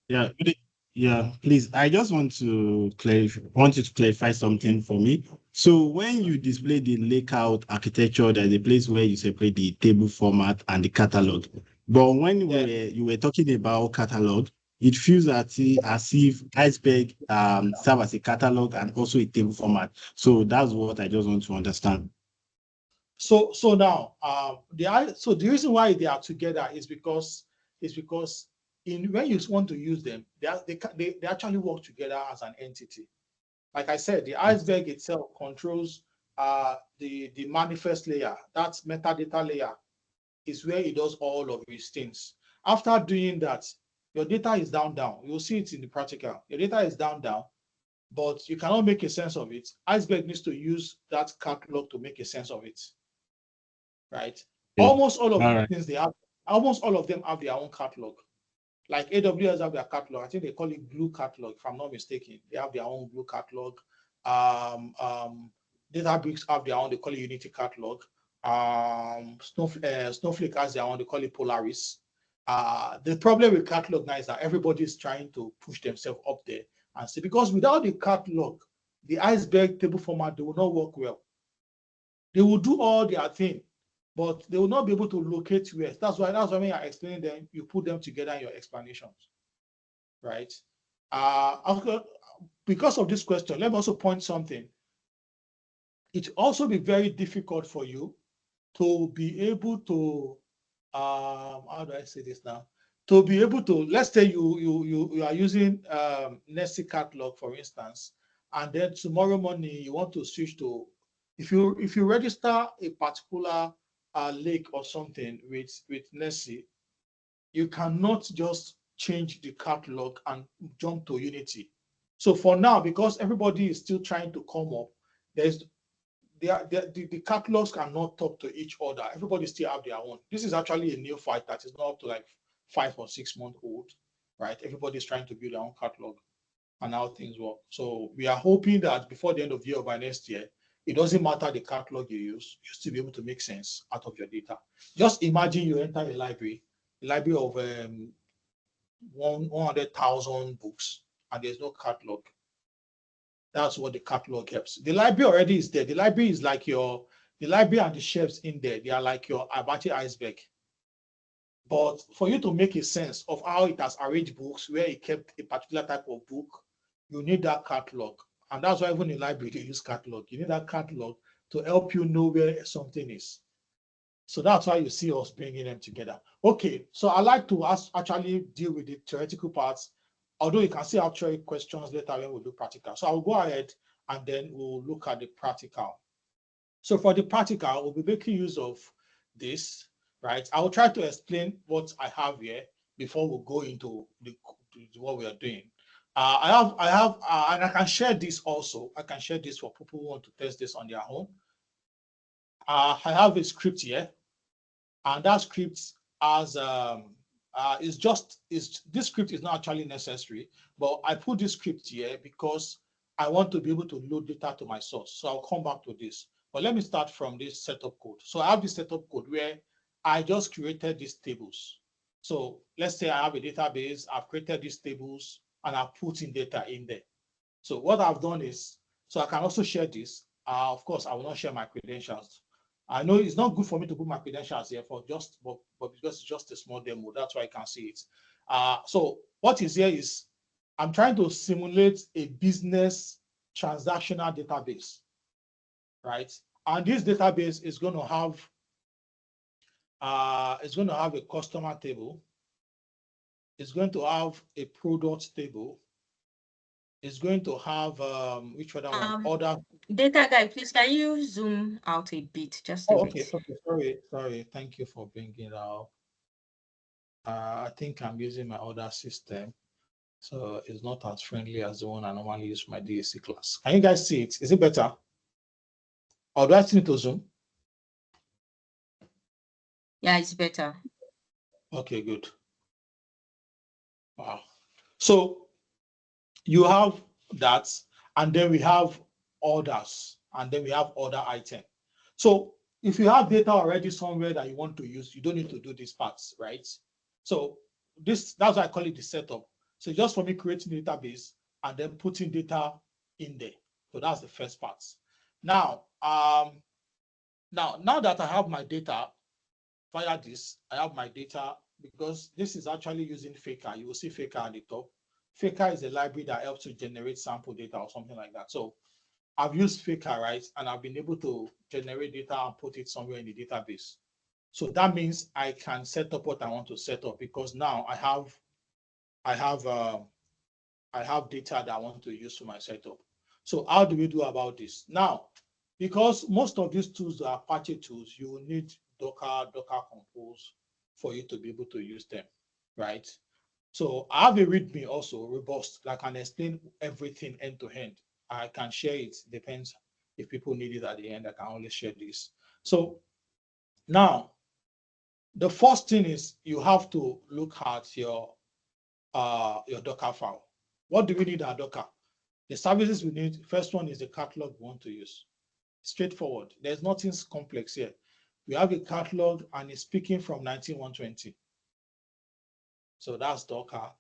Yeah, please. I just want you to clarify something for me. So when you display the layout architecture, there's a place where you separate the table format and the catalog. But when you were talking about catalog, it feels as if Iceberg serve as a catalog and also a table format. So that's what I just want to understand. So now the reason why they are together is because when you want to use them, they actually work together as an entity. Like I said, the Iceberg itself controls the manifest layer. That's metadata layer is where it does all of these things. After doing that, your data is down. You'll see it in the practical. Your data is down, but you cannot make a sense of it. Iceberg needs to use that catalog to make a sense of it. Right? Almost all of the things they have, almost all of them have their own catalog. Like AWS have their catalog. I think they call it Glue catalog, if I'm not mistaken. They have their own Glue catalog. Databricks have their own, they call it Unity Catalog. Snowflake has their own, they call it Polaris. The problem with catalog now is that everybody is trying to push themselves up there and see, because without the catalog, the Iceberg table format, they will not work well. They will do all their thing, but they will not be able to locate where. That's why when I explain them, you put them together in your explanations, right? Because of this question, let me also point something. It also be very difficult for you to be able to, how do I say this now? To be able to, let's say you are using Nessie catalog, for instance, and then tomorrow morning you want to switch to, if you register a particular lake or something with Nessie, you cannot just change the catalog and jump to Unity. So for now, because everybody is still trying to come up, the catalogs cannot talk to each other. Everybody still have their own. This is actually a new fight that is not up to like 5 or 6 months old, right? Everybody's trying to build their own catalog and how things work. So we are hoping that before the end of the year or by next year, it doesn't matter the catalog you use, you'll still be able to make sense out of your data. Just imagine you enter a library of 100,000 books, and there's no catalog. That's what the catalog helps. The library already is there. The library is like the library and the shelves in there, they are like your Apache Iceberg. But for you to make a sense of how it has arranged books, where it kept a particular type of book, you need that catalog. And that's why even in library, they use catalog. You need that catalog to help you know where something is. So that's why you see us bringing them together. Okay, so I like to actually deal with the theoretical parts, although you can see actual questions later when we do practical. So I'll go ahead and then we'll look at the practical. So for the practical, we'll be making use of this, right? I will try to explain what I have here before we go into what we are doing. I have, and I can share this also. I can share this for people who want to test this on their own. I have a script here, and that script has this script is not actually necessary, but I put this script here because I want to be able to load data to my source. So I'll come back to this. But let me start from this setup code. So I have this setup code where I just created these tables. So let's say I have a database, I've created these tables, and I've put in data in there. So what I've done is, so I can also share this. Of course, I will not share my credentials. I know it's not good for me to put my credentials here but because it's just a small demo, that's why I can see it. So what is here is, I'm trying to simulate a business transactional database, right? And this database is going to have a customer table. It's going to have a product table. It's going to have which other one? Order. Data guy, please can you zoom out a bit, just a bit? Okay, sorry. Thank you for bringing it out. I think I'm using my other system, so it's not as friendly as the one I normally use for my DSC class. Can you guys see it? Is it better? Or do I still need to zoom? Yeah, it's better. Okay, good. Wow. So you have that, and then we have orders, and then we have order item. So if you have data already somewhere that you want to use, you don't need to do these parts, right? So that's why I call it the setup. So just for me creating a database and then putting data in there. So that's the first part. Now that I have my data via this, I have my data because this is actually using Faker. You will see Faker at the top. Faker is a library that helps to generate sample data or something like that. So I've used Faker, right? And I've been able to generate data and put it somewhere in the database. So that means I can set up what I want to set up because now I have data that I want to use for my setup. So how do we do about this? Now, because most of these tools are Apache tools, you will need Docker Compose for you to be able to use them, right? So I have a README also, robust, that can explain everything end to end. I can share it, depends if people need it at the end, I can only share this. So now, the first thing is you have to look at your Docker file. What do we need at Docker? The services we need, first one is the catalog we want to use. Straightforward. There's nothing complex here. We have a catalog and it's speaking from 19120. So that's Docker.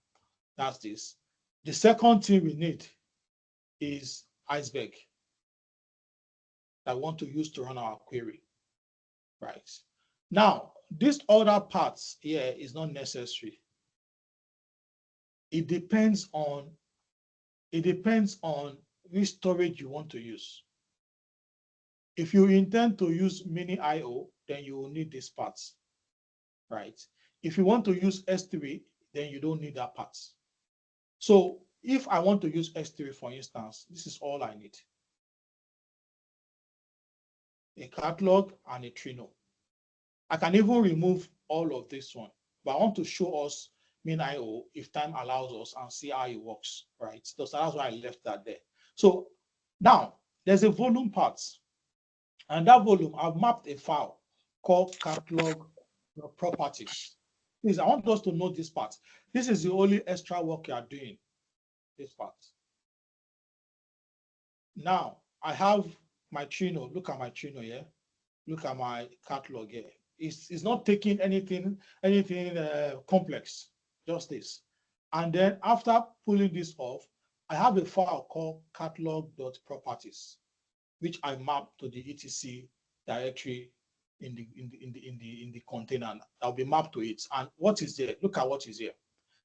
That's this. The second thing we need is Iceberg that we want to use to run our query. Right. Now, this other parts here is not necessary. It depends on which storage you want to use. If you intend to use MinIO, then you will need these parts, right? If you want to use S3, then you don't need that part. So if I want to use S3, for instance, this is all I need. A catalog and a Trino. I can even remove all of this one, but I want to show us MinIO if time allows us and see how it works, right? So that's why I left that there. So now there's a volume part, and that volume, I've mapped a file called catalog properties. Please, I want us to know this part. This is the only extra work you are doing, this part. Now, I have my Trino. Look at my Trino here. Look at my catalog here. It's not taking anything complex, just this. And then after pulling this off, I have a file called catalog.properties, which I map to the etc directory in the container. I'll be mapped to it. And what is there? Look at what is here.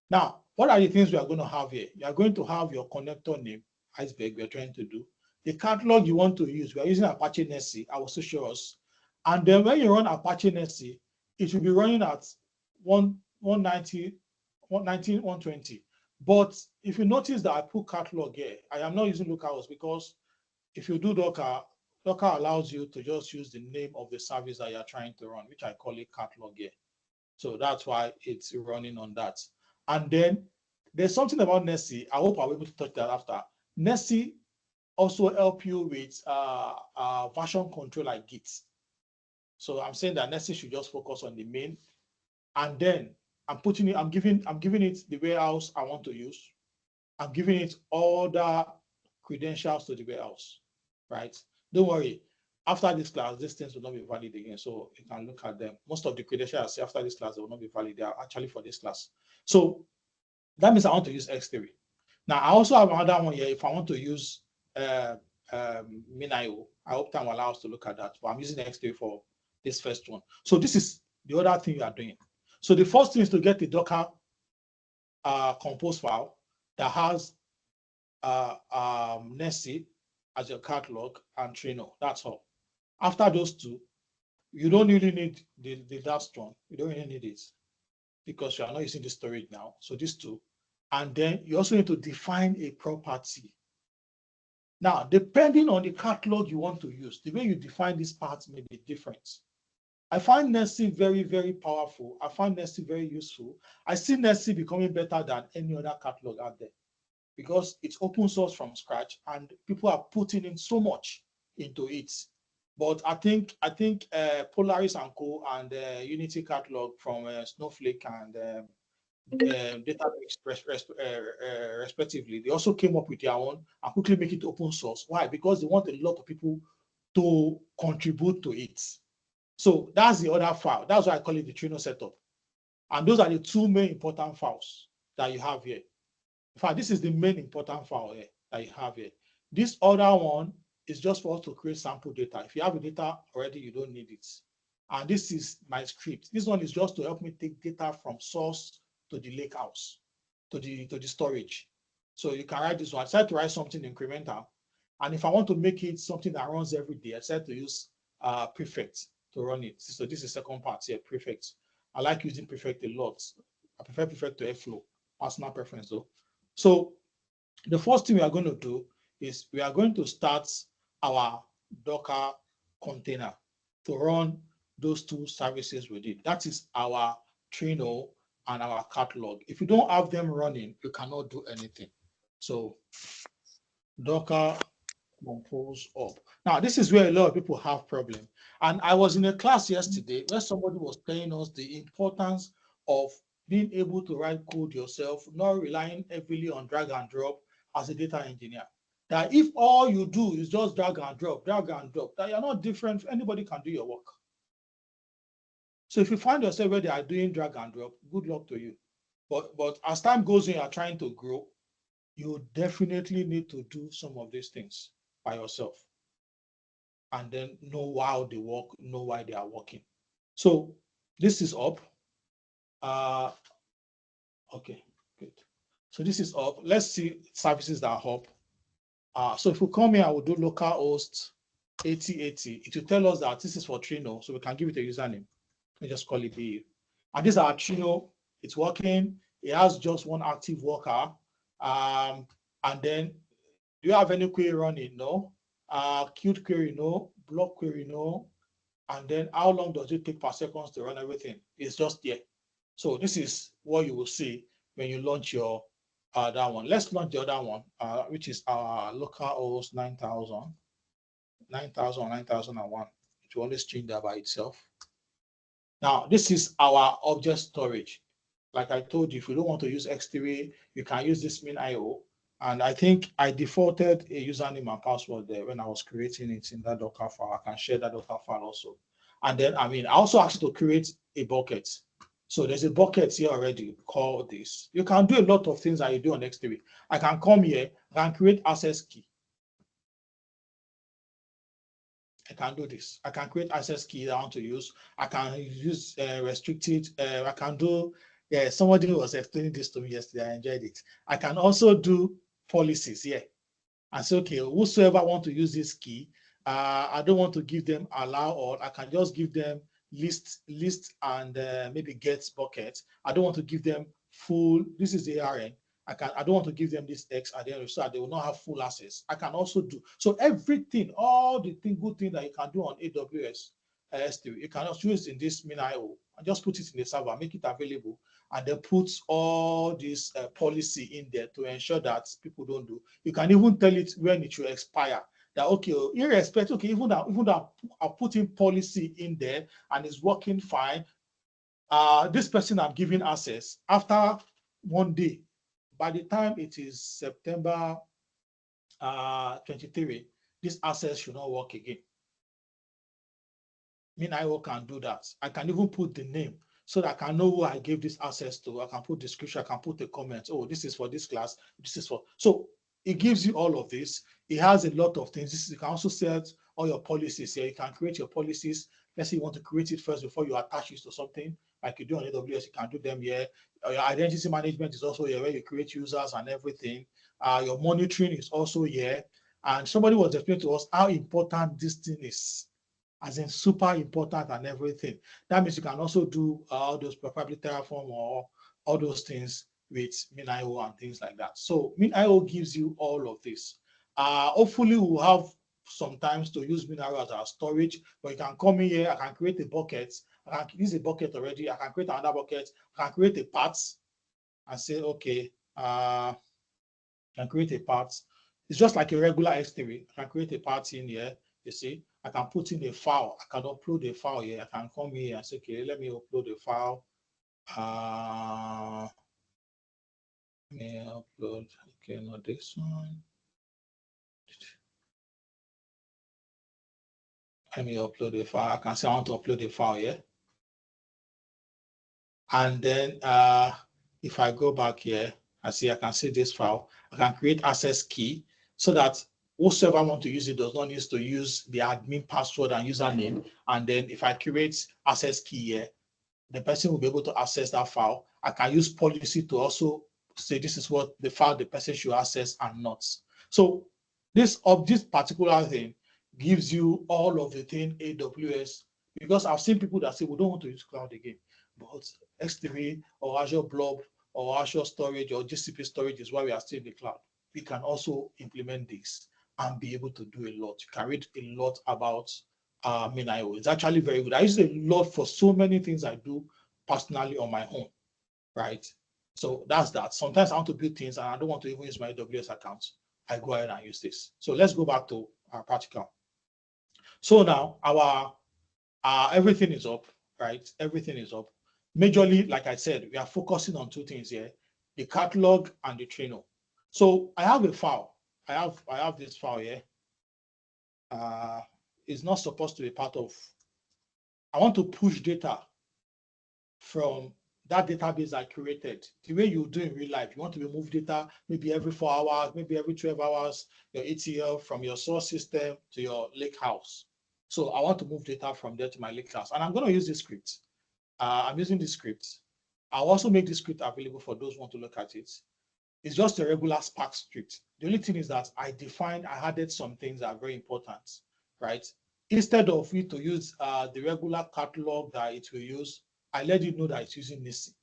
Now, what are the things we are going to have here? You are going to have your connector name, Iceberg, we are trying to do. The catalog you want to use, we are using Apache Nessie. I will also show us. And then when you run Apache Nessie, it will be running at 190, 120. But if you notice that I put catalog here, I am not using localhost because if you do Docker, Docker allows you to just use the name of the service that you're trying to run, which I call it catalog here. So that's why it's running on that. And then there's something about Nessie. I hope I'll be able to touch that after. Nessie also help you with version control like Git. So I'm saying that Nessie should just focus on the main, and then I'm giving it the warehouse I want to use. I'm giving it all the credentials to the warehouse, right? Don't worry. After this class, these things will not be valid again. So you can look at them. Most of the credentials I see after this class, they will not be valid. They are actually for this class. So that means I want to use X3. Now, I also have another one here. If I want to use MinIO, I hope time will allow us to look at that. But I'm using X3 for this first one. So this is the other thing you are doing. So the first thing is to get the Docker compose file that has Nessie as your catalog and Trino. That's all. After those two, you don't really need the last one. You don't really need it because you are not using the storage now. So these two. And then you also need to define a property. Now, depending on the catalog you want to use, the way you define these parts may be different. I find Nessie very, very powerful. I find Nessie very useful. I see Nessie becoming better than any other catalog out there because it's open source from scratch and people are putting in so much into it. But I think Polaris and Co. and Unity catalog from Snowflake and Database respectively, they also came up with their own and quickly make it open source. Why? Because they want a lot of people to contribute to it. So that's the other file. That's why I call it the Trino setup. And those are the two main important files that you have here. In fact, this is the main important file here that you have here. This other one is just for us to create sample data. If you have the data already, you don't need it. And this is my script. This one is just to help me take data from source to the lakehouse, to the storage. So you can write this one. I decided to write something incremental. And if I want to make it something that runs every day, I decided to use prefect to run it. So this is the second part here, prefect. I like using prefect a lot. I prefer prefect to Airflow, personal preference though. So the first thing we are going to do is we are going to start our Docker container to run those two services with it. That is our Trino and our catalog. If you don't have them running, you cannot do anything. So Docker compose up. Now, this is where a lot of people have problem. And I was in a class yesterday where somebody was telling us the importance of being able to write code yourself, not relying heavily on drag and drop as a data engineer. that if all you do is just drag and drop, that you're not different, anybody can do your work. So if you find yourself where they are doing drag and drop, good luck to you. But as time goes on, you are trying to grow, you definitely need to do some of these things by yourself. And then know how they work, know why they are working. So this is up. Okay, good. So this is up. Let's see services that are up. So if we come here, I will do localhost 8080. It will tell us that this is for Trino, so we can give it a username. We just call it BU. And this is our Trino. It's working. It has just one active worker. And then, do you have any query running? No. Queued query? No. Block query? No. And then, how long does it take per second to run everything? It's just there. So this is what you will see when you launch your that one. Let's launch the other one, which is our localhost 9000, 9001. It will always change that by itself. Now, this is our object storage. Like I told you, if you don't want to use X3, you can use this MinIO. And I think I defaulted a username and password there when I was creating it in that Docker file. I can share that Docker file also. And then, I also asked you to create a bucket. So there's a bucket here already called this. You can do a lot of things that you do on X3. I can come here and create access key. I can do this. I can create access key that I want to use. I can use restricted. I can do, somebody was explaining this to me yesterday. I enjoyed it. I can also do policies here. And say, okay, whosoever want to use this key, I don't want to give them allow all. I can just give them list and maybe get bucket. I don't want to give them full. This is the ARN. I don't want to give them this X at the end, so they will not have full access. I can also do so everything, all the good thing that you can do on AWS S3, you can also use in this MinIO and just put it in the server, make it available, and then put all this policy in there to ensure that people don't do. You can even tell it when it will expire. That okay, irrespective, okay, even though I put in policy in there and it's working fine, this person I'm giving access after 1 day. By the time it is September 23, this access should not work again. MinIO can do that. I can even put the name so that I can know who I gave this access to. I can put description, I can put a comment. Oh, this is for this class, this is for. So it gives you all of this. It has a lot of things. You can also set all your policies here. You can create your policies. Let's say you want to create it first before you attach it to something like you do on AWS. You can do them here. Your identity management is also here where you create users and everything. Your monitoring is also here. And somebody was explaining to us how important this thing is, as in super important and everything. That means you can also do all those probably Terraform or all those things with MinIO and things like that. So MinIO gives you all of this. Hopefully we'll have sometimes to use MinIO as our storage, but you can come in here, I can create a bucket. I can use a bucket already. I can create another bucket. I can create a part and say, okay, I can create a part. It's just like a regular S3. I can create a part in here, you see. I can put in a file. I can upload a file here. I can come here and say, okay, let me upload a file. Let me upload, okay, not this one. Let me upload a file. I can say I want to upload a file here. And then if I go back here, I can see this file. I can create access key so that whoever want to use it does not need to use the admin password and username. And then if I create access key here, the person will be able to access that file. I can use policy to also say this is what the file the person should access and not. So this particular thing gives you all of the thing AWS, because I've seen people that say we don't want to use cloud again, but S3 or Azure Blob or Azure Storage or GCP storage is why we are still in the cloud. We can also implement this and be able to do a lot. You can read a lot about MinIO. It's actually very good. I use it a lot for so many things I do personally on my own, right? So that's that. Sometimes I want to build things and I don't want to even use my AWS account. I go ahead and use this. So let's go back to our practical. So now our everything is up, right? Everything is up. Majorly, like I said, we are focusing on two things here: the catalog and the Trino. So I have a file. I have this file here. It's not supposed to be part of. I want to push data from that database I created. The way you do in real life, you want to remove data maybe every 4 hours, maybe every 12 hours, your ETL from your source system to your lakehouse. So I want to move data from there to my lakehouse, and I'm going to use this script. I'm using this script. I'll also make this script available for those who want to look at it. It's just a regular Spark script. The only thing is that I added some things that are very important, right? Instead of it to use the regular catalog that it will use, I let you know that it's using Nessie.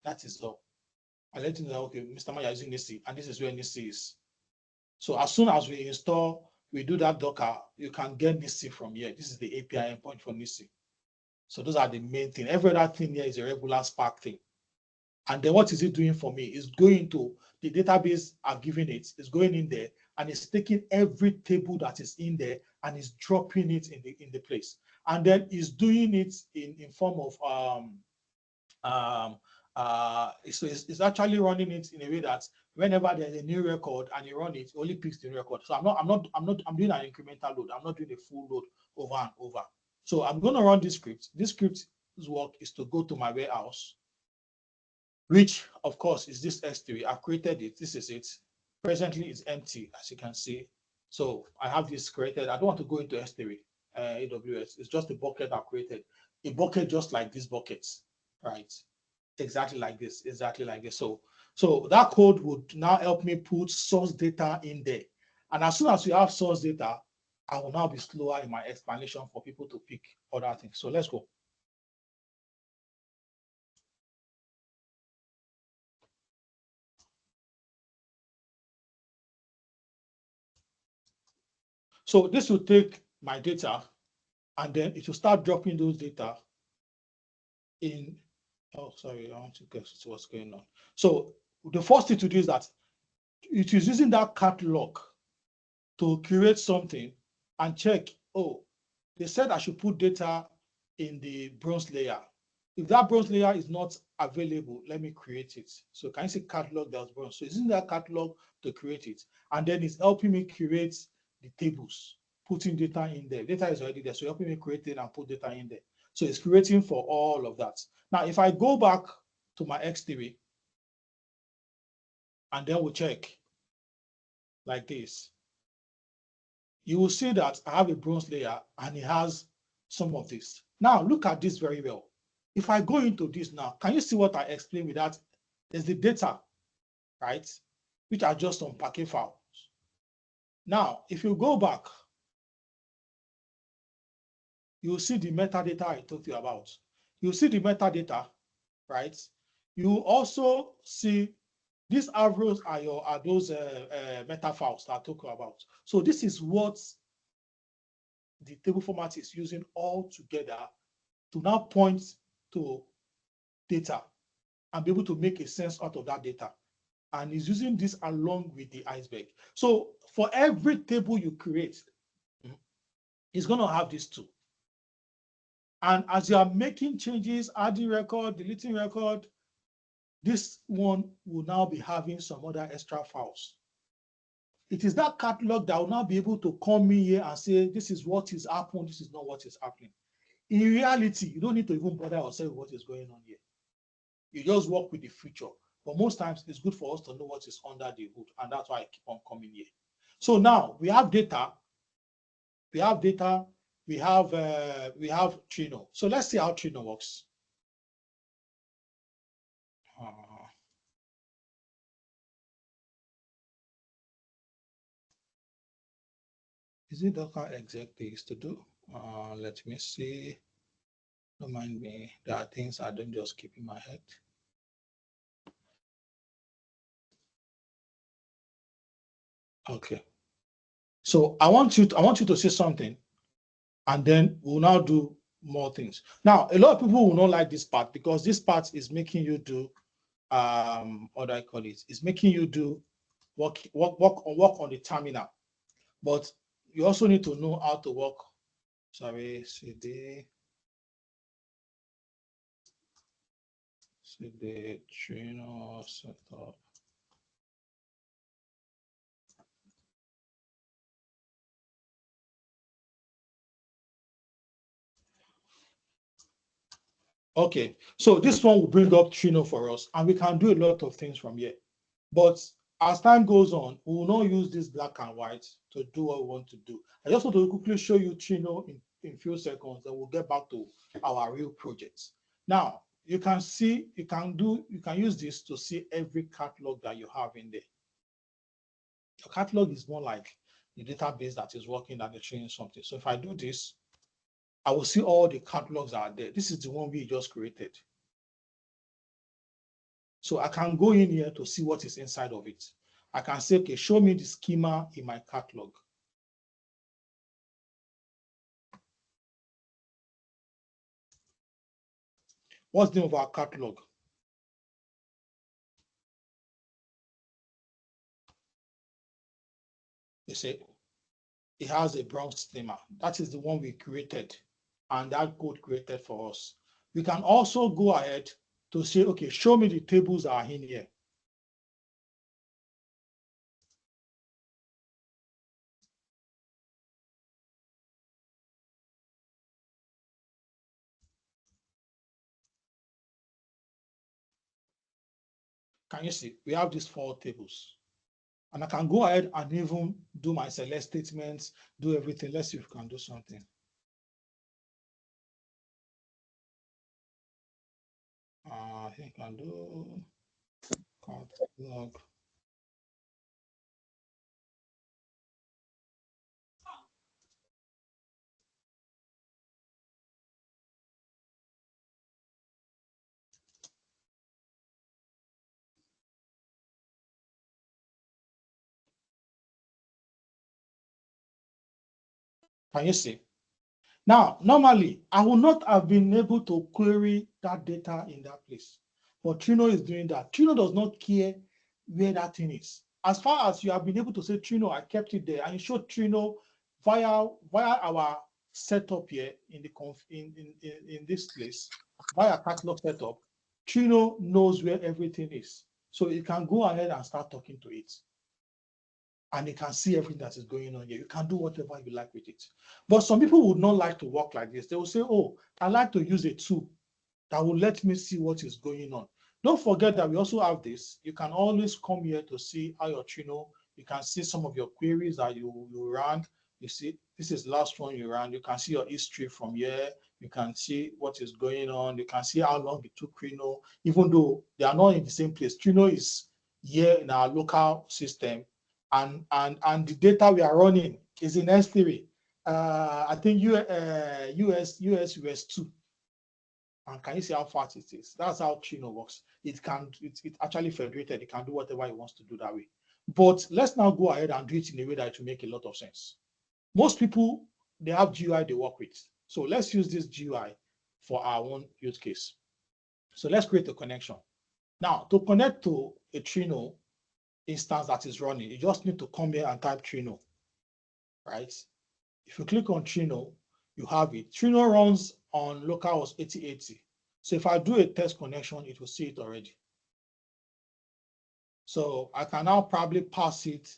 That is all. I let you know, okay, Mr. Maya is using Nessie, and this is where Nessie is. So as soon as we install, we do that Docker, you can get Nessie from here. This is the API endpoint for Nessie. So those are the main thing. Every other thing here is a regular Spark thing. And then what is it doing for me? It's going to the database I've given it, it's going in there and it's taking every table that is in there and it's dropping it in the place. And then it's doing it in form of so it's actually running it in a way that whenever there's a new record and you run it only picks the new record. So I'm doing an incremental load. I'm not doing a full load over and over. So I'm going to run this script. This script's work is to go to my warehouse, which of course is this S3. I've created it. This is it. Presently it's empty, as you can see. So I have this created. I don't want to go into S3 AWS. It's just a bucket I've created. A bucket just like these buckets, right? Exactly like this, exactly like this. So that code would now help me put source data in there. And as soon as you have source data, I will now be slower in my explanation for people to pick other things. So let's go. So this will take my data and then it will start dropping those data in. Oh, sorry, I want to guess what's going on. So the first thing to do is that it is using that catalog to create something and check, oh, they said I should put data in the bronze layer. If that bronze layer is not available, let me create it. So can you see catalog that's bronze? So it's in that catalog to create it. And then it's helping me create the tables, putting data in there. Data is already there, so helping me create it and put data in there. So it's creating for all of that. Now, if I go back to my X3 and then we check like this, you will see that I have a bronze layer and it has some of this. Now, look at this very well. If I go into this now, can you see what I explained with that? There's the data, right? Which are just on packet files. Now, if you go back, you'll see the metadata I talked to you about. You'll see the metadata, right? You also see these arrows are those meta files that I talked about. So this is what the table format is using all together to now point to data and be able to make a sense out of that data. And is using this along with the Iceberg. So for every table you create, it's going to have these two. And as you are making changes, adding record, deleting record, this one will now be having some other extra files. It is that catalog that will now be able to come in here and say, this is what is happening, this is not what is happening. In reality, you don't need to even bother yourself with what is going on here. You just work with the feature. But most times it's good for us to know what is under the hood, and that's why I keep on coming here. So now we have data, we have Trino. So let's see how Trino works. Is it Docker exec this to do? Let me see. Don't mind me. There are things I don't just keep in my head. Okay. So I want you to see something, and then we'll now do more things. Now, a lot of people will not like this part because this part is making you do what do I call it? It's making you do work on the terminal. But you also need to know how to work. Sorry, CD Trino setup. Okay, so this one will bring up Trino for us, and we can do a lot of things from here. But as time goes on, we will not use this black and white to do what we want to do. I just want to quickly show you Trino in few seconds, and we'll get back to our real projects. Now, you can see, you can use this to see every catalog that you have in there. Your catalog is more like the database that is working than the training something. So if I do this, I will see all the catalogs that are there. This is the one we just created. So I can go in here to see what is inside of it. I can say, okay, show me the schema in my catalog. What's the name of our catalog? You see, it has a brown schema. That is the one we created, and that code created for us. We can also go ahead to say, okay, show me the tables that are in here. Can you see? We have these 4 tables. And I can go ahead and even do my select statements, do everything. Let's see if we can do something. I think I can do catalog. Can you see? Now, normally, I would not have been able to query that data in that place. But Trino is doing that. Trino does not care where that thing is. As far as you have been able to say, Trino, I kept it there, and you show Trino via our setup here in the in this place, via catalog setup, Trino knows where everything is. So you can go ahead and start talking to it. And you can see everything that is going on here. You can do whatever you like with it. But some people would not like to work like this. They will say, oh, I like to use a tool that will let me see what is going on. Don't forget that we also have this. You can always come here to see how your Trino, you can see some of your queries that you ran. You see, this is the last one you ran. You can see your history from here. You can see what is going on. You can see how long it took Trino, even though they are not in the same place. Trino is here in our local system, and the data we are running is in S3. I think US2. And can you see how fast it is? That's how Trino works. It actually federated. It can do whatever it wants to do that way. But let's now go ahead and do it in a way that it will make a lot of sense. Most people, they have GUI they work with. So let's use this GUI for our own use case. So let's create a connection. Now, to connect to a Trino instance that is running, you just need to come here and type Trino, right? If you click on Trino, you have it. Trino runs on localhost 8080. So if I do a test connection, it will see it already. So I can now probably pass it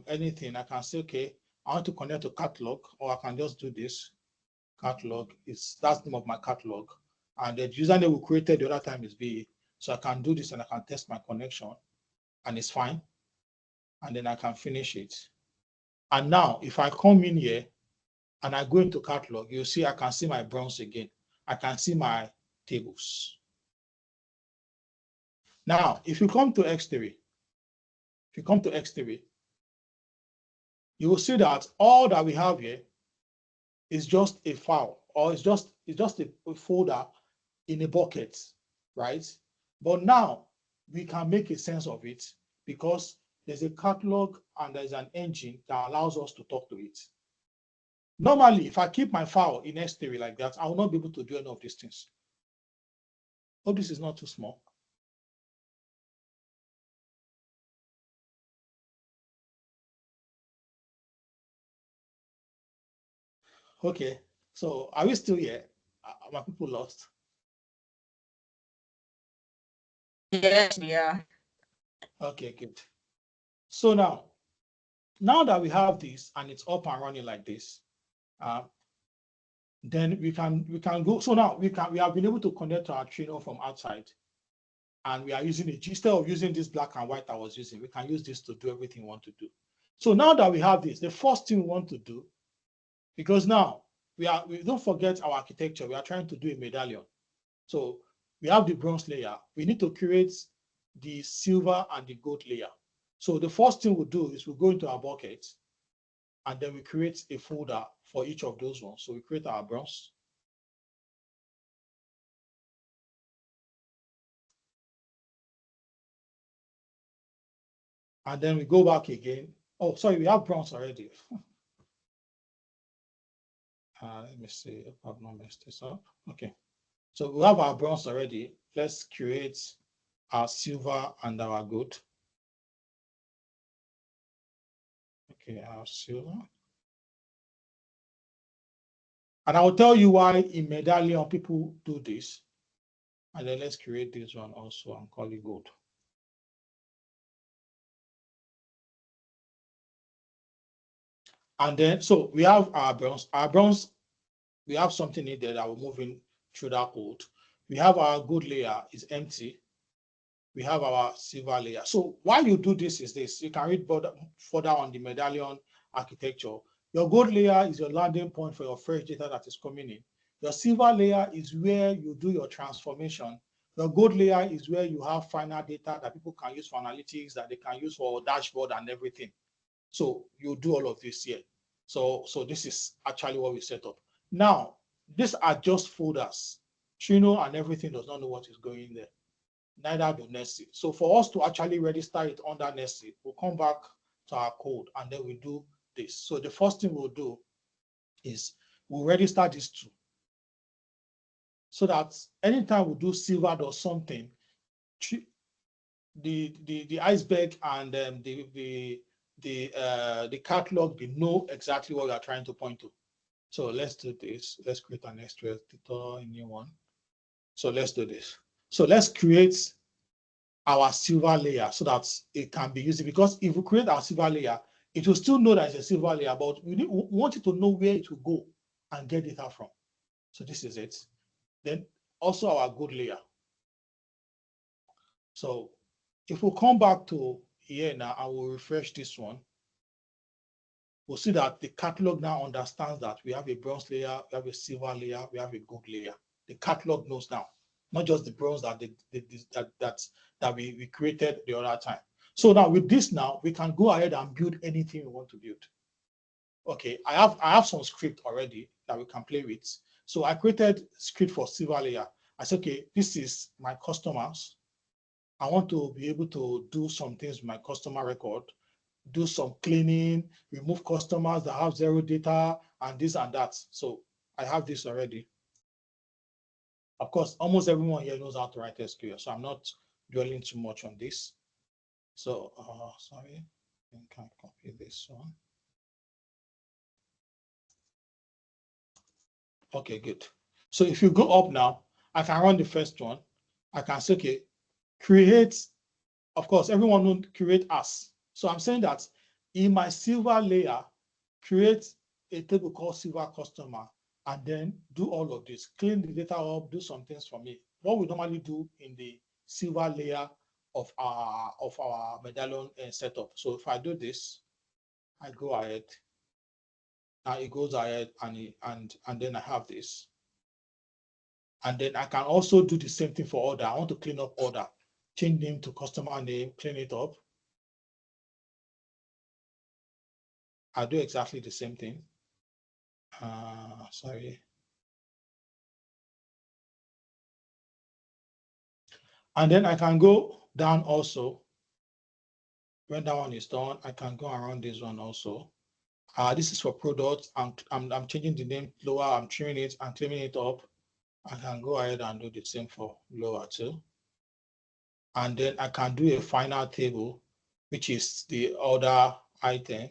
anything. I can say, okay, I want to connect to catalog, or I can just do this. Catalog that's the name of my catalog. And the username we created the other time is BE. So I can do this and I can test my connection and it's fine. And then I can finish it. And now if I come in here and I go into catalog, you see I can see my bronze again. I can see my tables. Now, if you come to X3, you will see that all that we have here is just a file, or it's just a folder in a bucket, right? But now we can make a sense of it because there's a catalog and there's an engine that allows us to talk to it. Normally, if I keep my file in S3 like that, I will not be able to do any of these things. Hope this is not too small. Okay, so are we still here? Are my people lost? Yes, we are. Okay, good. So now that we have this and it's up and running like this, Then we can go. So now we have been able to connect to our Trino from outside, and we are using it instead of using this black and white I was using. We can use this to do everything we want to do. So now that we have this, the first thing we want to do, because now we don't forget our architecture. We are trying to do a medallion. So we have the bronze layer. We need to create the silver and the gold layer. So the first thing we'll do is we'll go into our bucket, and then we create a folder for each of those ones. So we create our bronze. And then we go back again. Oh, sorry, we have bronze already. Let me see if I've not messed this up. Okay. So we have our bronze already. Let's create our silver and our gold. Okay, our silver. And I'll tell you why in Medallion people do this. And then let's create this one also and call it gold. And then, so we have our bronze. Our bronze, we have something in there that will move in through that code. We have our gold layer is empty. We have our silver layer. So why you do this is this. You can read further on the Medallion architecture. Your gold layer is your landing point for your fresh data that is coming in. Your silver layer is where you do your transformation. Your gold layer is where you have final data that people can use for analytics, that they can use for dashboard and everything. So you do all of this here. So this is actually what we set up. Now, these are just folders. Trino and everything does not know what is going in there. Neither do Nessie. So for us to actually register it under Nessie, we'll come back to our code and then we do this. So the first thing we'll do is we'll register these two, so that anytime we do silver or something, the Iceberg and the catalog, they know exactly what we are trying to point to. So let's do this. Let's create an extra editor, a new one. So let's do this. So let's create our silver layer so that it can be used, because if we create our silver layer, it will still know that it's a silver layer, but we want it to know where it will go and get data from. So this is it. Then also our gold layer. So if we come back to here now, I will refresh this one. We'll see that the catalog now understands that we have a bronze layer, we have a silver layer, we have a gold layer. The catalog knows now, not just the bronze that we created the other time. So now with this now, we can go ahead and build anything we want to build. Okay, I have some script already that we can play with. So I created script for silver layer. I said, okay, this is my customers. I want to be able to do some things with my customer record, do some cleaning, remove customers that have zero data and this and that. So I have this already. Of course, almost everyone here knows how to write SQL, so I'm not dwelling too much on this. So, sorry, I can't copy this one. Okay, good. So if you go up now, I can run the first one. I can say, okay, create, of course, everyone knows create as. So I'm saying that in my silver layer, create a table called silver customer, and then do all of this, clean the data up, do some things for me. What we normally do in the silver layer of our medallion setup. So if I do this, I go ahead. Now it goes ahead and then I have this. And then I can also do the same thing for order. I want to clean up order, change name to customer name, clean it up. I do exactly the same thing. Sorry. And then I can go down also. When that one is done, I can go around this one also. This is for products. I'm changing the name lower. I'm trimming it and cleaning it up. I can go ahead and do the same for lower too. And then I can do a final table, which is the order item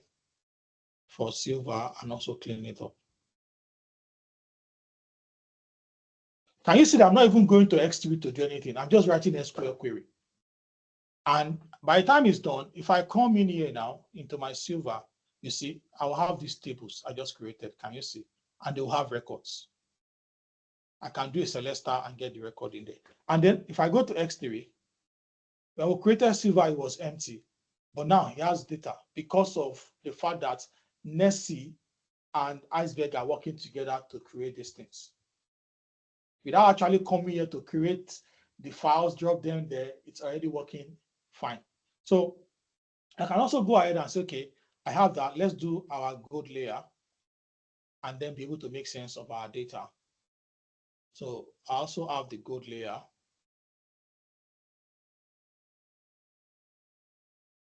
for silver, and also clean it up. Can you see that I'm not even going to X3 to do anything? I'm just writing a SQL query. And by the time it's done, if I come in here now into my silver, you see, I'll have these tables I just created. Can you see? And they'll have records. I can do a select star and get the record in there. And then if I go to X3, when we created Silver, it was empty. But now he has data because of the fact that Nessie and Iceberg are working together to create these things. Without actually coming here to create the files, drop them there, it's already working fine. So I can also go ahead and say, okay, I have that. Let's do our gold layer and then be able to make sense of our data. So I also have the gold layer.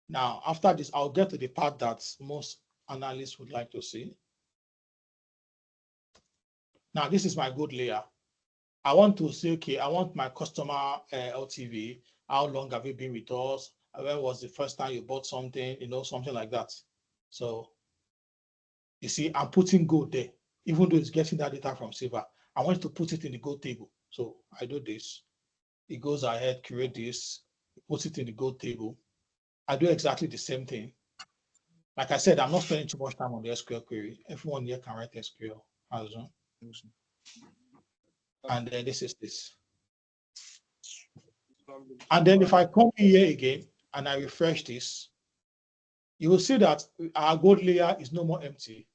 Now, after this, I'll get to the part that most analysts would like to see. Now, this is my gold layer. I want to say, okay, I want my customer LTV. How long have you been with us? When was the first time you bought something? You know, something like that. So you see, I'm putting gold there, even though it's getting that data from silver. I want to put it in the gold table. So I do this. It goes ahead, create this, puts it in the gold table. I do exactly the same thing. Like I said, I'm not spending too much time on the SQL query. Everyone here can write SQL as well. And then this is this. And then if I come here again and I refresh this, you will see that our gold layer is no more empty.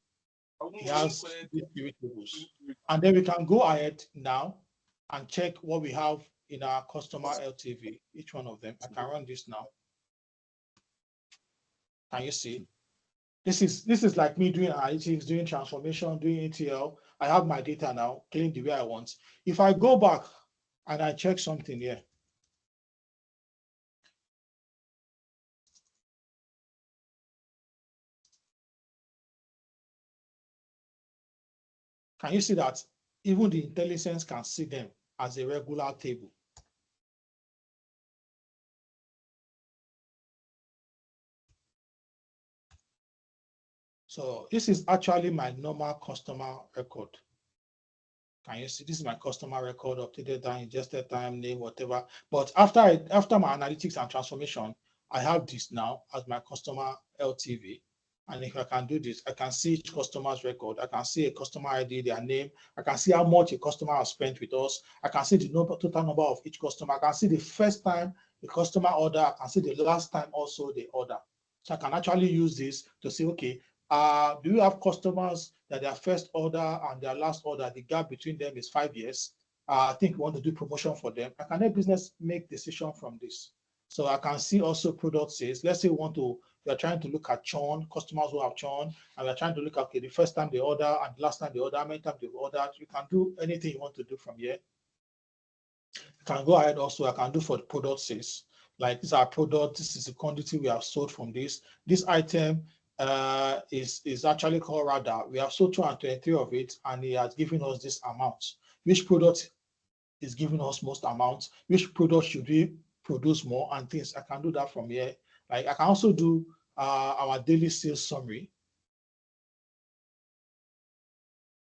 It has these three tables. And then we can go ahead now and check what we have in our customer LTV, each one of them. I can run this now. Can you see? This is like me doing analytics, doing transformation, doing ETL. I have my data now, clean the way I want. If I go back and I check something here, can you see that even the intelligence can see them as a regular table? So this is actually my normal customer record. Can you see? This is my customer record, updated time, ingested time, name, whatever. But after my analytics and transformation, I have this now as my customer LTV. And if I can do this, I can see each customer's record. I can see a customer ID, their name. I can see how much a customer has spent with us. I can see the total number of each customer. I can see the first time the customer order. I can see the last time also they order. So I can actually use this to say, okay, do you have customers that their first order and their last order, the gap between them is 5 years? I think we want to do promotion for them. I can help business make decision from this. So I can see also product sales. Let's say we are trying to look at churn, customers who have churn, and we're trying to look at, okay, the first time they order and the last time they order, how many times they've ordered. You can do anything you want to do from here. You can go ahead also, I can do for the product sales. Like, this is our product, this is the quantity we have sold from this. This item is actually called Radar. We have sold 223 of it, and he has given us this amount. Which product is giving us most amount? Which product should we produce more, and things? I can do that from here. Like, I can also do our daily sales summary.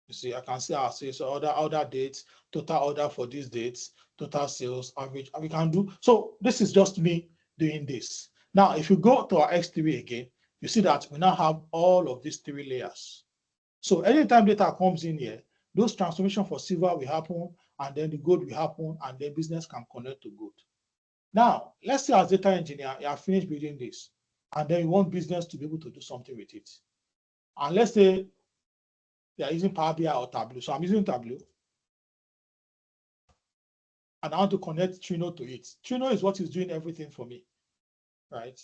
You see, I can see our sales order dates, total order for these dates, total sales average. We can do so. This is just me doing this. Now, if you go to our X3 again, you see that we now have all of these three layers. So anytime data comes in here, those transformation for silver will happen, and then the gold will happen, and then business can connect to gold. Now, let's say as data engineer, you have finished building this, and then you want business to be able to do something with it. And let's say they are using Power BI or Tableau. So I'm using Tableau, and I want to connect Trino to it. Trino is what is doing everything for me, right?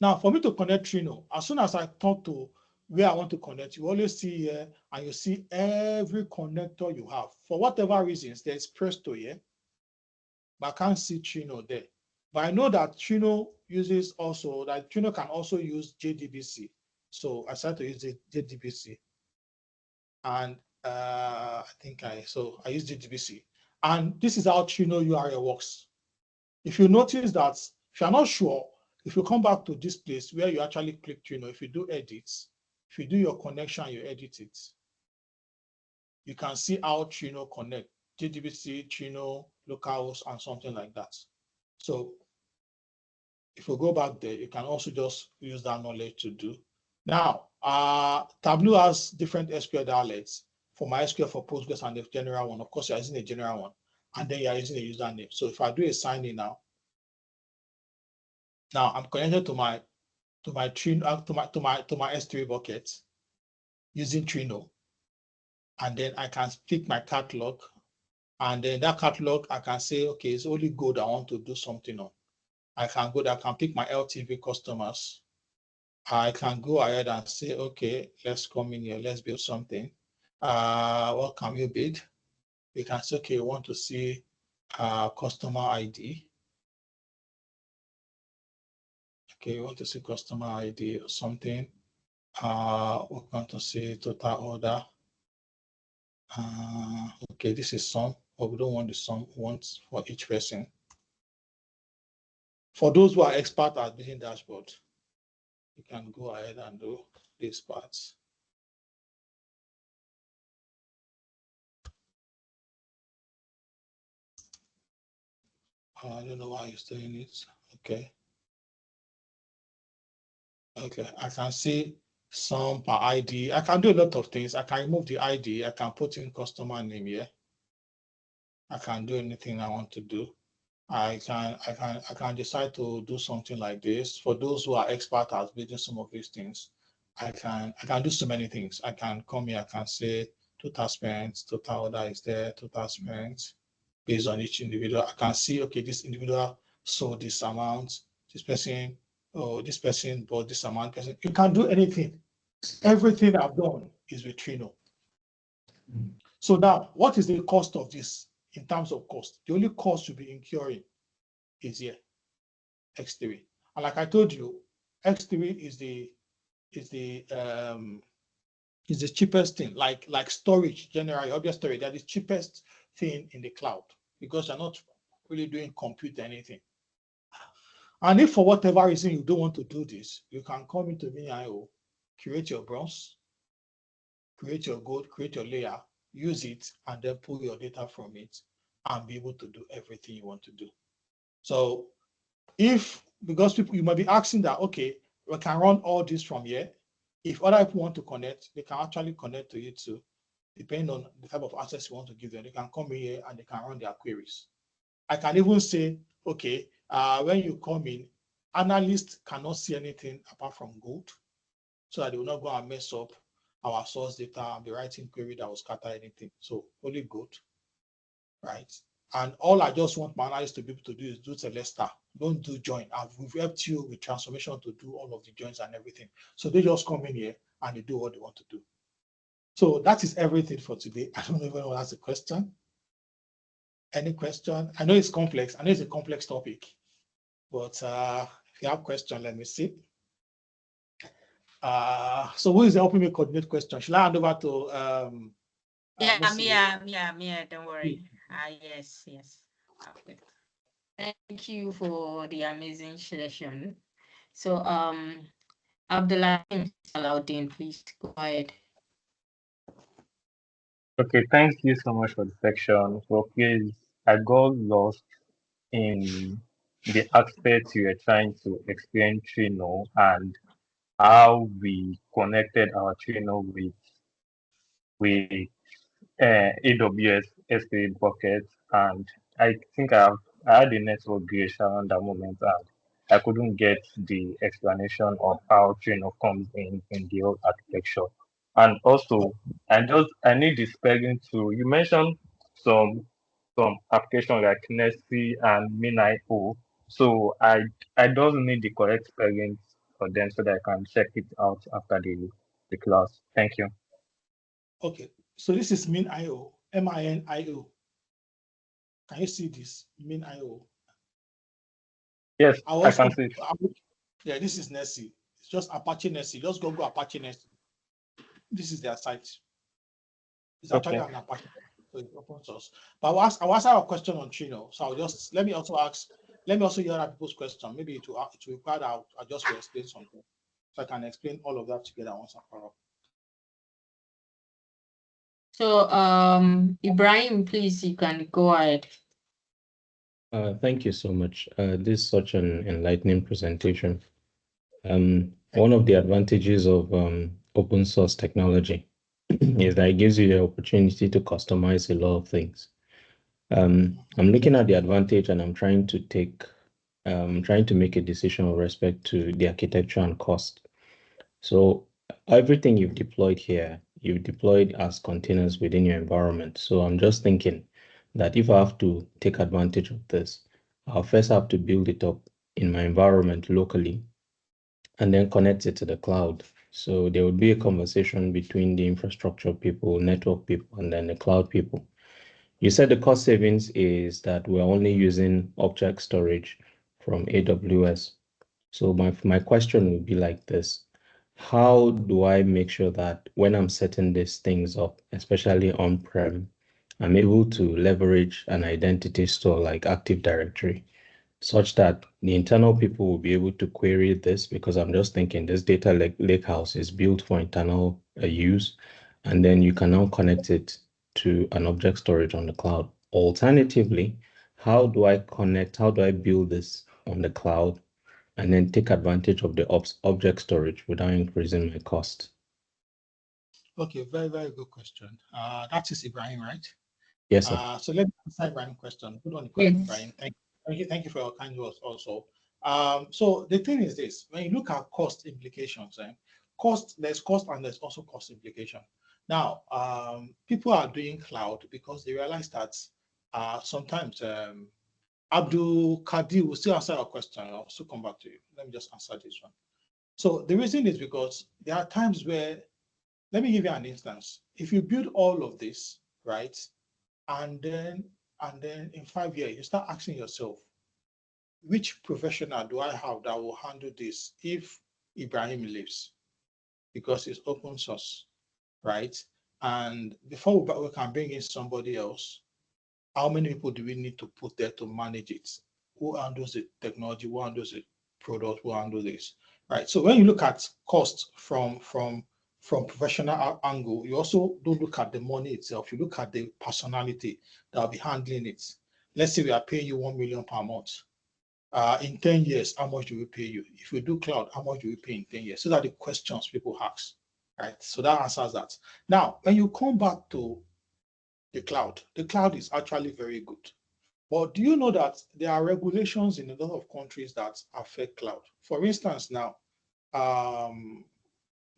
Now, for me to connect Trino, as soon as I talk to where I want to connect, you always see here, and you see every connector you have. For whatever reasons, there's Presto here, but I can't see Trino there. But I know that Trino can also use JDBC. So I started to use the JDBC. And I use JDBC. And this is how Trino URL works. If you notice that, if you're not sure, if you come back to this place where you actually click Trino, if you do edits, if you do your connection, you edit it, you can see how Trino connect, JDBC, Trino, localhost, and something like that. So if you go back there, you can also just use that knowledge to do. Now, Tableau has different SQL dialects. for MySQL, for Postgres, and the general one. Of course, you're using a general one, and then you're using a username. So if I do a sign in now I'm connected to my Trino, to my S3 bucket using Trino, and then I can pick my catalog, and then that catalog I can say, okay, it's only good I want to do something on. I can pick my LTV customers. I can go ahead and say, okay, let's come in here, let's build something. What can we build? We can say, okay, we want to see customer ID. Okay, we want to see customer ID or something. We want to see total order. Okay, this is sum, but we don't want the sum once for each person. For those who are expert at building dashboard, you can go ahead and do these parts. I don't know why you're doing it. Okay. Okay, I can see sum per ID. I can do a lot of things. I can remove the ID. I can put in customer name here. I can do anything I want to do. I can decide to do something like this. For those who are expert at building some of these things, I can do so many things. I can come here, I can say total spent, total order is there, total spent based on each individual. I can see, okay, this individual sold this amount, this person, oh, this person bought this amount. You can do anything. Everything I've done is with Trino. So now, what is the cost of this in terms of cost? The only cost you'll be incurring is here, X3. And like I told you, X3 is the cheapest thing, like storage generally, object storage. That is the cheapest thing in the cloud because you're not really doing compute anything. And if for whatever reason you don't want to do this, you can come into MinIO, create your bronze, create your gold, create your layer, use it, and then pull your data from it and be able to do everything you want to do. So because people, you might be asking that, okay, we can run all this from here. If other people want to connect, they can actually connect to it too, depending on the type of access you want to give them. They can come in here and they can run their queries. I can even say, okay, when you come in, analysts cannot see anything apart from gold, so that they will not go and mess up our source data and be writing query that will scatter anything. So only gold, right? And all I just want my analysts to be able to do is do Celesta. Don't do join. We've helped you with transformation to do all of the joins and everything. So they just come in here and they do what they want to do. So that is everything for today. I don't know if anyone has a question. Any question? I know it's complex. I know it's a complex topic, but if you have a question, let me see. So who is helping me coordinate question? Shall I hand over to Mia, don't worry. Yes. Okay. Thank you for the amazing session. So Abdullah Salaudin, please go ahead. Okay, thank you so much for the section. So please, I got lost in the aspects you were trying to explain Trino and how we connected our Trino with AWS S3 buckets, and I think I had a network glitch around that moment, and I couldn't get the explanation of how Trino comes in the whole architecture. And also, I need the spelling too. You mentioned some application like Nessie and MinIO, so I just need the correct spelling for them so that I can check it out after the class. Thank you. Okay, so this is MinIO, MINIO. Can you see this? MinIO. Yes, I can see it. Yeah, this is Nessie. It's just Apache Nessie. Just go Apache Nessie. This is their site. It's actually an Apache, so it's open source. But I will ask a question on Trino. So let me also hear other people's question. Maybe it will require that I just will explain something. So I can explain all of that together once and for all. So Ibrahim, please, you can go ahead. Thank you so much. This is such an enlightening presentation. One of the advantages of open source technology is that it gives you the opportunity to customize a lot of things. I'm looking at the advantage and I'm trying to make a decision with respect to the architecture and cost. So everything you've deployed here, you've deployed as containers within your environment. So I'm just thinking that if I have to take advantage of this, I'll first have to build it up in my environment locally and then connect it to the cloud. So there would be a conversation between the infrastructure people, network people, and then the cloud people. You said the cost savings is that we're only using object storage from AWS. So my question would be like this. How do I make sure that when I'm setting these things up, especially on-prem, I'm able to leverage an identity store like Active Directory, such that the internal people will be able to query this? Because I'm just thinking this data lakehouse is built for internal use, and then you can now connect it to an object storage on the cloud. Alternatively, how do I build this on the cloud and then take advantage of the object storage without increasing my cost? Okay, very, very good question. That is Ibrahim, right? Yes, sir. So let me answer Ibrahim's question. Good on the question, Yes. Ibrahim. Thank you for your kind words also. So the thing is this: when you look at cost implications, there's cost and there's also cost implication. Now, people are doing cloud because they realize that sometimes Abdul Kadir will still answer your question. I'll still come back to you. Let me just answer this one. So the reason is because there are times where, let me give you an instance. If you build all of this, right, and then in 5 years you start asking yourself, which professional do I have that will handle this if Ibrahim leaves? Because it's open source, right? And before we can bring in somebody else, how many people do we need to put there to manage it? Who handles the technology? Who handles the product? Who handles this? Right. So when you look at cost from professional angle, you also don't look at the money itself. You look at the personality that will be handling it. Let's say we are paying you 1 million per month. In 10 years, how much do we pay you? If we do cloud, how much do we pay in 10 years? So that the questions people ask. Right. So that answers that. Now, when you come back to the cloud is actually very good. But do you know that there are regulations in a lot of countries that affect cloud? For instance, now,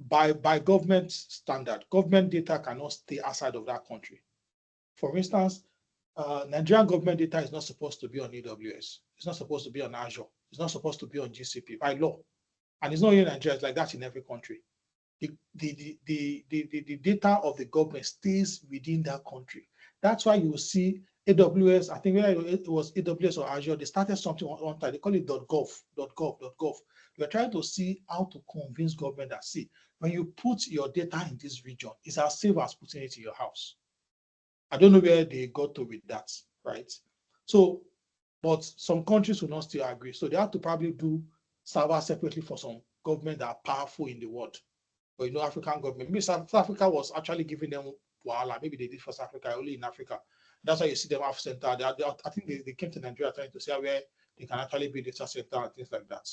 by government standard, government data cannot stay outside of that country. For instance, Nigerian government data is not supposed to be on AWS. It's not supposed to be on Azure. It's not supposed to be on GCP by law. And it's not in Nigeria, it's like that in every country. The data of the government stays within that country. That's why you will see AWS, I think whether it was AWS or Azure, they started something one time, they call it .gov. We're trying to see how to convince government that, see, when you put your data in this region, it's as safe as putting it in your house. I don't know where they got to with that, right? So, but some countries will not still agree. So they have to probably do server separately for some government that are powerful in the world. But African government, maybe South Africa was actually giving them wahala. Maybe they did for South Africa, only in Africa. That's why you see them have center. I think they came to Nigeria trying to see where they can actually build data center and things like that.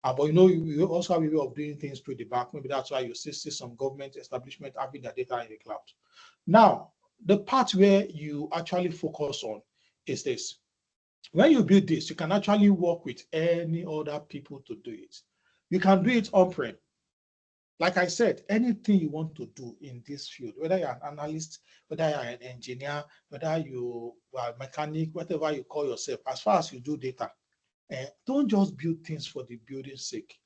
But you also have a way of doing things through the back. Maybe that's why you see some government establishment having their data in the cloud. Now, the part where you actually focus on is this. When you build this, you can actually work with any other people to do it. You can do it on-prem. Like I said, anything you want to do in this field, whether you're an analyst, whether you're an engineer, whether you are a mechanic, whatever you call yourself, as far as you do data, don't just build things for the building's sake.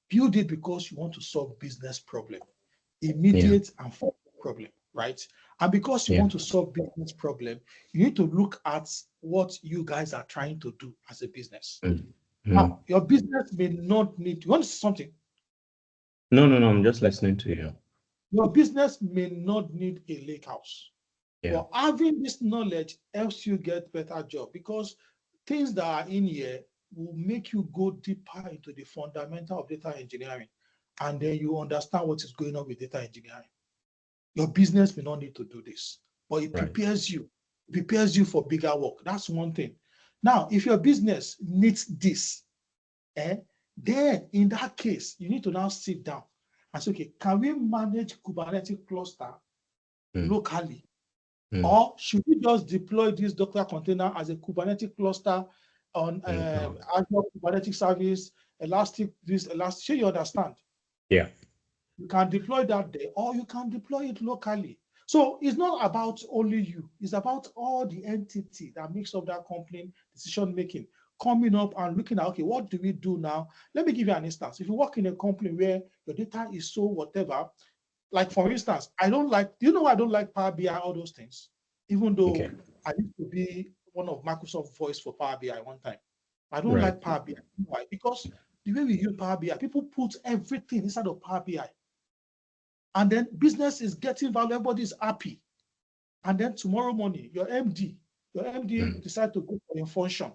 Build it because you want to solve business problem, immediate and future problem, right? And because you want to solve business problem, you need to look at what you guys are trying to do as a business. Now, your business may not need, you want to say something? No, I'm just listening to you. Your business may not need a lake house. But having this knowledge helps you get better job, because things that are in here will make you go deeper into the fundamental of data engineering, and then you understand what is going on with data engineering. Your business may not need to do this, but it prepares you for bigger work. That's one thing. Now, if your business needs this, then in that case, you need to now sit down and say, okay, can we manage Kubernetes cluster locally? Or should we just deploy this Docker container as a Kubernetes cluster on Azure Kubernetes service, Elastic, this, Elastic? Sure, you understand? Yeah. You can deploy that there, or you can deploy it locally. So it's not about only you. It's about all the entity that makes up that company decision making, coming up and looking at, okay, what do we do now? Let me give you an instance. If you work in a company where your data is so whatever, like for instance, do you know why I don't like Power BI, all those things? Even though I used to be one of Microsoft voice for Power BI one time. I don't like Power BI. Why? Because the way we use Power BI, people put everything inside of Power BI. And then business is getting value, everybody is happy. And then tomorrow morning, your MD decide to go for your function.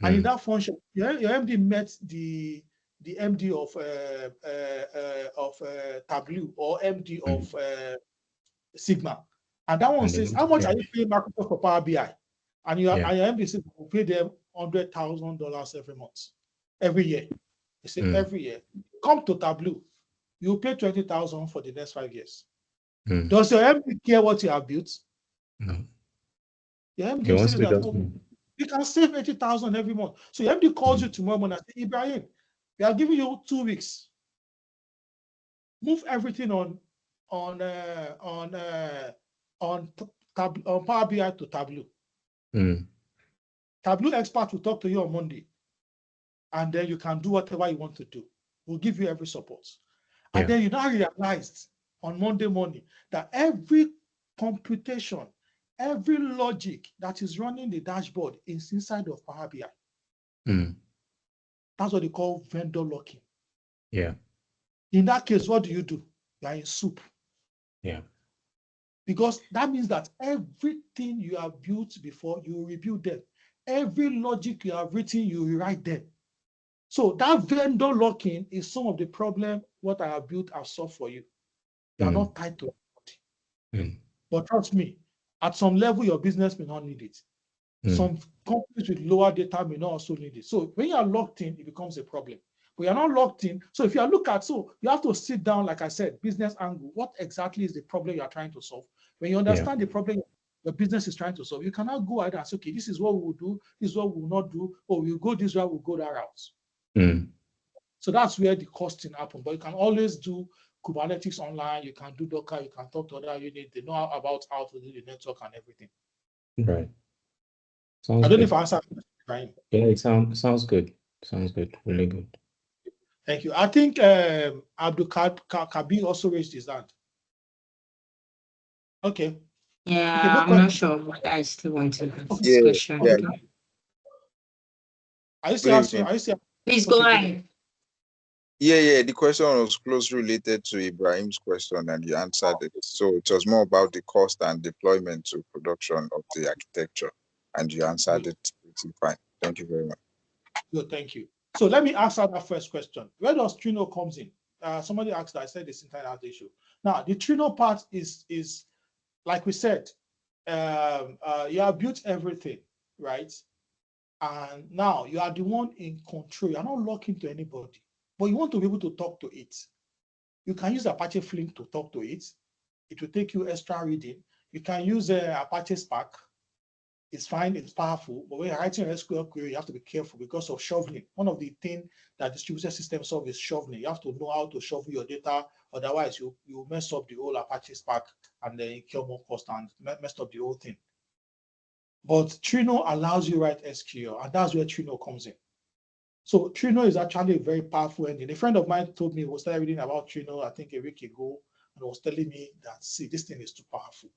And in that function, your MD met the MD of Tableau or MD of Sigma. And that one says, how much are you paying Microsoft for Power BI? And your MD says, we'll pay them $100,000 every month, every year. They say every year. Come to Tableau, you pay 20,000 for the next 5 years. Does your MD care what you have built? No. Your MD says that you can save 80,000 every month. So your MD calls you tomorrow morning and says, Ibrahim, we are giving you 2 weeks. Move everything on Power BI to Tableau. Tableau expert will talk to you on Monday, and then you can do whatever you want to do. We'll give you every support. And then you now realized on Monday morning that every computation, every logic that is running the dashboard is inside of Power BI. That's what they call vendor locking. Yeah. In that case, what do? You are in soup. Yeah. Because that means that everything you have built before, you rebuild them. Every logic you have written, you rewrite them. So that vendor locking is some of the problem what I have built and solved for you. You are not tied to it. But trust me, at some level, your business may not need it. Some companies with lower data may not also need it. So when you are locked in, it becomes a problem. But you're not locked in. So if you are you have to sit down, like I said, business angle. What exactly is the problem you are trying to solve? When you understand the problem the business is trying to solve, you cannot go ahead and say, okay, this is what we will do, this is what we will not do, or we'll go this route, we'll go that route. So that's where the costing happens. But you can always do Kubernetes online, you can do Docker, you can talk to other units, they know about how to do the network and everything. Right. I don't know if I answered Brian. Yeah, it sounds good. Sounds good. Really good. Thank you. I think Abdul Kabir also raised his hand. Okay. Yeah, okay, no I'm not sure, but I still want to ask this question. Yeah. Are you still asking? Please go ahead. Yeah. The question was closely related to Ibrahim's question, and you answered it. So it was more about the cost and deployment to production of the architecture, and you answered it pretty fine. Thank you very much. Good, thank you. So let me answer that first question. Where does Trino comes in? Somebody asked that. I said this entire issue. Now, the Trino part is like we said, you have built everything, right? And now you are the one in control. You're not locking to anybody, but you want to be able to talk to it. You can use Apache Flink to talk to it. It will take you extra reading. You can use Apache Spark. It's fine, it's powerful, but when you're writing an SQL query, you have to be careful because of shoveling. One of the things that distributed systems solve is shoveling. You have to know how to shovel your data, otherwise you mess up the whole Apache Spark and then incur more cost and mess up the whole thing. But Trino allows you to write SQL, and that's where Trino comes in. So Trino is actually a very powerful engine. A friend of mine told me, he was started reading about Trino, I think a week ago, and was telling me that, see, this thing is too powerful.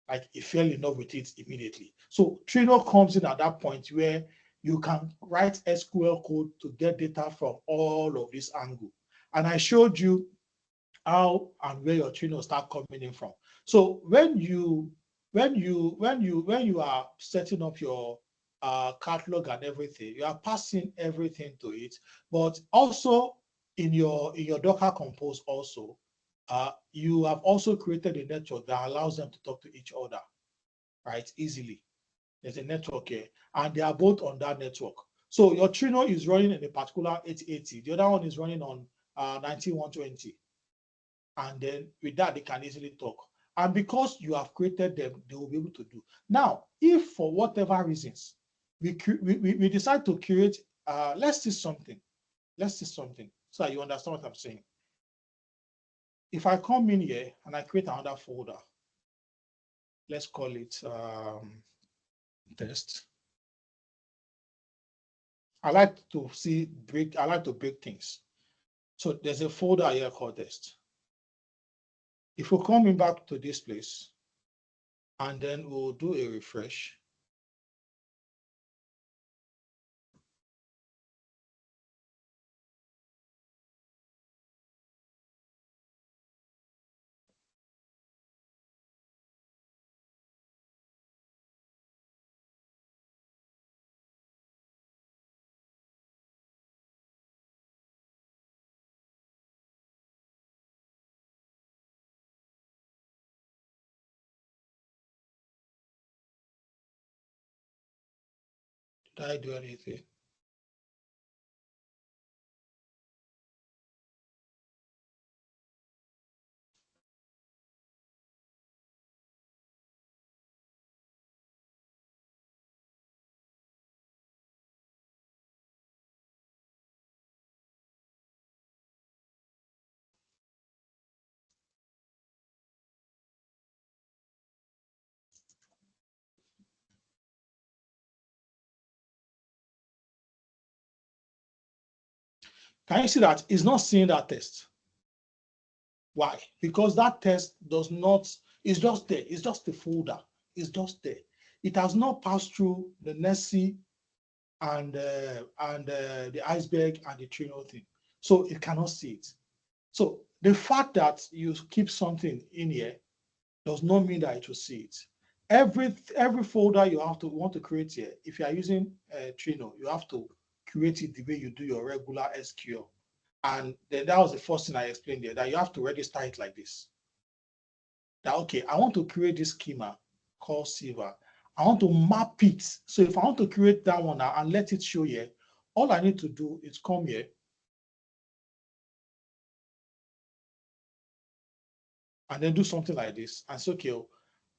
Like he fell in love with it immediately. So Trino comes in at that point where you can write SQL code to get data from all of this angle. And I showed you how and where your Trino start coming in from. So when you are setting up your catalog and everything, you are passing everything to it, but also in your Docker Compose also, you have also created a network that allows them to talk to each other, right, easily. There's a network here, and they are both on that network. So your Trino is running in a particular 8080. The other one is running on 19120. And then with that, they can easily talk. And because you have created them, they will be able to do. Now, if for whatever reasons, we decide to create, let's see something. Let's see something so that you understand what I'm saying. If I come in here and I create another folder, let's call it test. I like to break things. So there's a folder here called test. If we're coming back to this place, and then we'll do a refresh. Did I do anything? Can you see that it's not seeing that test? Why? Because that test does not, it's just there. It's just a folder. It's just there. It has not passed through the Nessie and the Iceberg and the Trino thing. So it cannot see it. So the fact that you keep something in here does not mean that it will see it. Every folder you want to create here, if you are using Trino, you have to create it the way you do your regular SQL. And then that was the first thing I explained there, that you have to register it like this. That, okay, I want to create this schema called Silver. I want to map it. So if I want to create that one now and let it show here, all I need to do is come here. And then do something like this. And say, okay,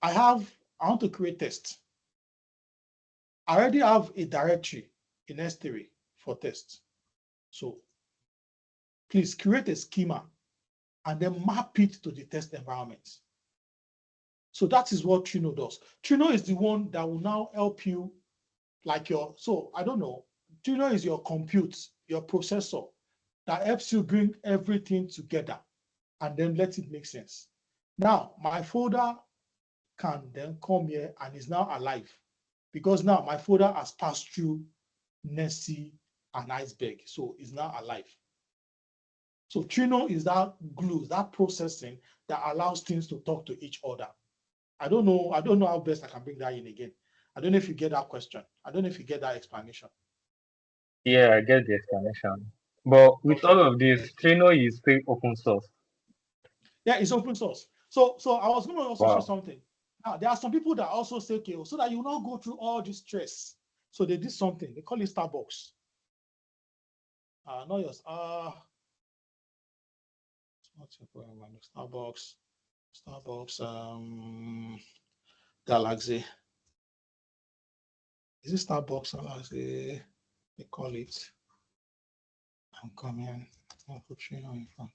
I want to create test. I already have a directory in S3 for test. So please create a schema and then map it to the test environment. So that is what Trino does. Trino is the one that will now help you, like so I don't know, Trino is your compute, your processor that helps you bring everything together and then let it make sense. Now, my folder can then come here and is now alive because now my folder has passed through Nessie and Iceberg, so it's now alive. So Trino is that glue, that processing that allows things to talk to each other. I don't know how best I can bring that in again. I don't know if you get that question. I don't know if you get that explanation. Yeah, I get the explanation. But with all of this, Trino is still open source. Yeah, it's open source. So I was going to also say something. Now, there are some people that also say, okay, so that you will not go through all this stress. So they did something. They call it Starbucks. Not yours. What's your problem? Starbucks, Galaxy. Is it Starbucks Galaxy? They call it. I'm coming. I'll put Trino in front.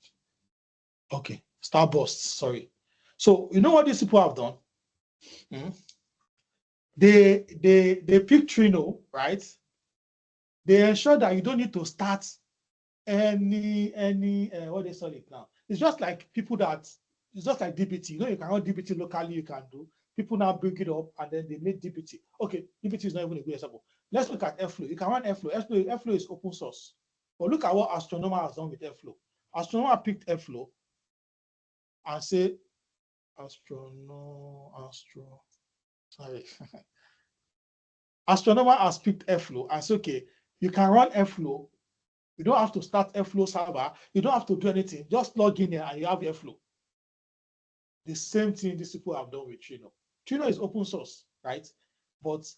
Okay, Starburst, sorry. So you know what these people have done? They pick Trino, right? They ensure that you don't need to start any what they call it now. It's just like people that it's just like DBT. You know, you can run DBT locally, you can do. People now bring it up and then they make DBT. Okay, DBT is not even a good example. Let's look at Airflow. You can run Airflow. Airflow is open source. But look at what Astronomer has done with Airflow. Astronomer picked Airflow and say Astronomer has picked Airflow and said, okay, you can run Airflow. You don't have to start Airflow server. You don't have to do anything. Just log in here and you have Airflow. The same thing these people have done with Trino. Trino is open source, right? But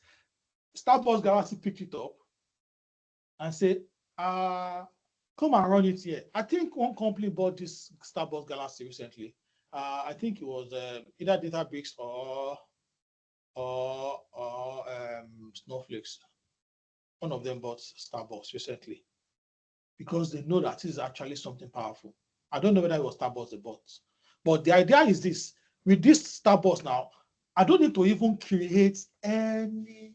Starbucks Galaxy picked it up and said, come and run it here. I think one company bought this Starbucks Galaxy recently, I think it was either Databricks or Snowflakes. One of them bought Starbucks recently because they know that is actually something powerful. I don't know whether it was Starbucks they bought, but the idea is this: with this Starbucks now, I don't need to even create any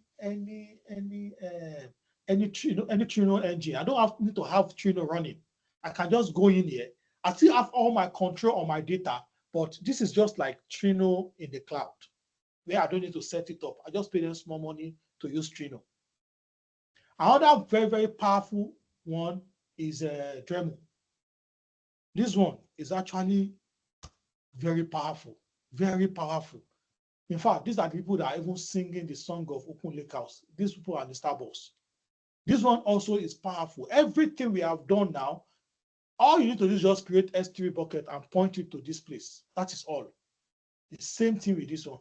Trino engine. I don't need to have Trino running. I can just go in here. I still have all my control on my data, but this is just like Trino in the cloud, where I don't need to set it up. I just pay them small money to use Trino. Another very, very powerful one is Dremel. This one is actually very powerful, very powerful. In fact, these are the people that are even singing the song of Open Lakehouse. These people are the Starbucks. This one also is powerful. Everything we have done now, all you need to do is just create S3 bucket and point it to this place. That is all. The same thing with this one.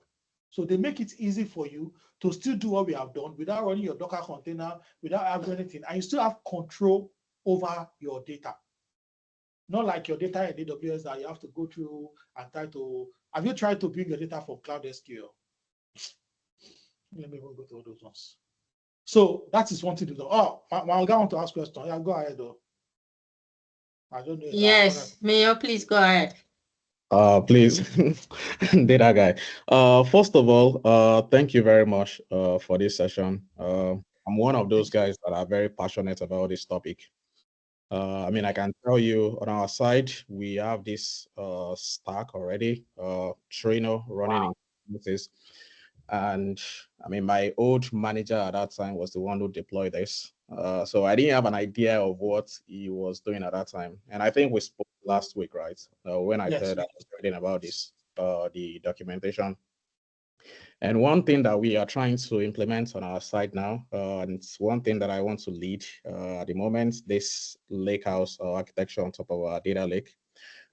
So they make it easy for you to still do what we have done without running your Docker container, without having anything, and you still have control over your data. Not like your data in AWS that you have to go through and try to. Have you tried to bring your data from Cloud SQL? Let me go to all those ones. So that is one thing to do. Oh, my guy want to ask question. Yeah, go ahead though. I don't know. Yes, MinIO, please go ahead. Please, data guy. First of all, thank you very much for this session. I'm one of those guys that are very passionate about this topic. I mean, I can tell you on our side, we have this stack already, Trino running in this. And I mean, my old manager at that time was the one who deployed this. So I didn't have an idea of what he was doing at that time. And I think we spoke last week, right? When I Yes, said I was reading about this, the documentation. And one thing that we are trying to implement on our side now, and it's one thing that I want to lead at the moment, this lakehouse architecture on top of our data lake.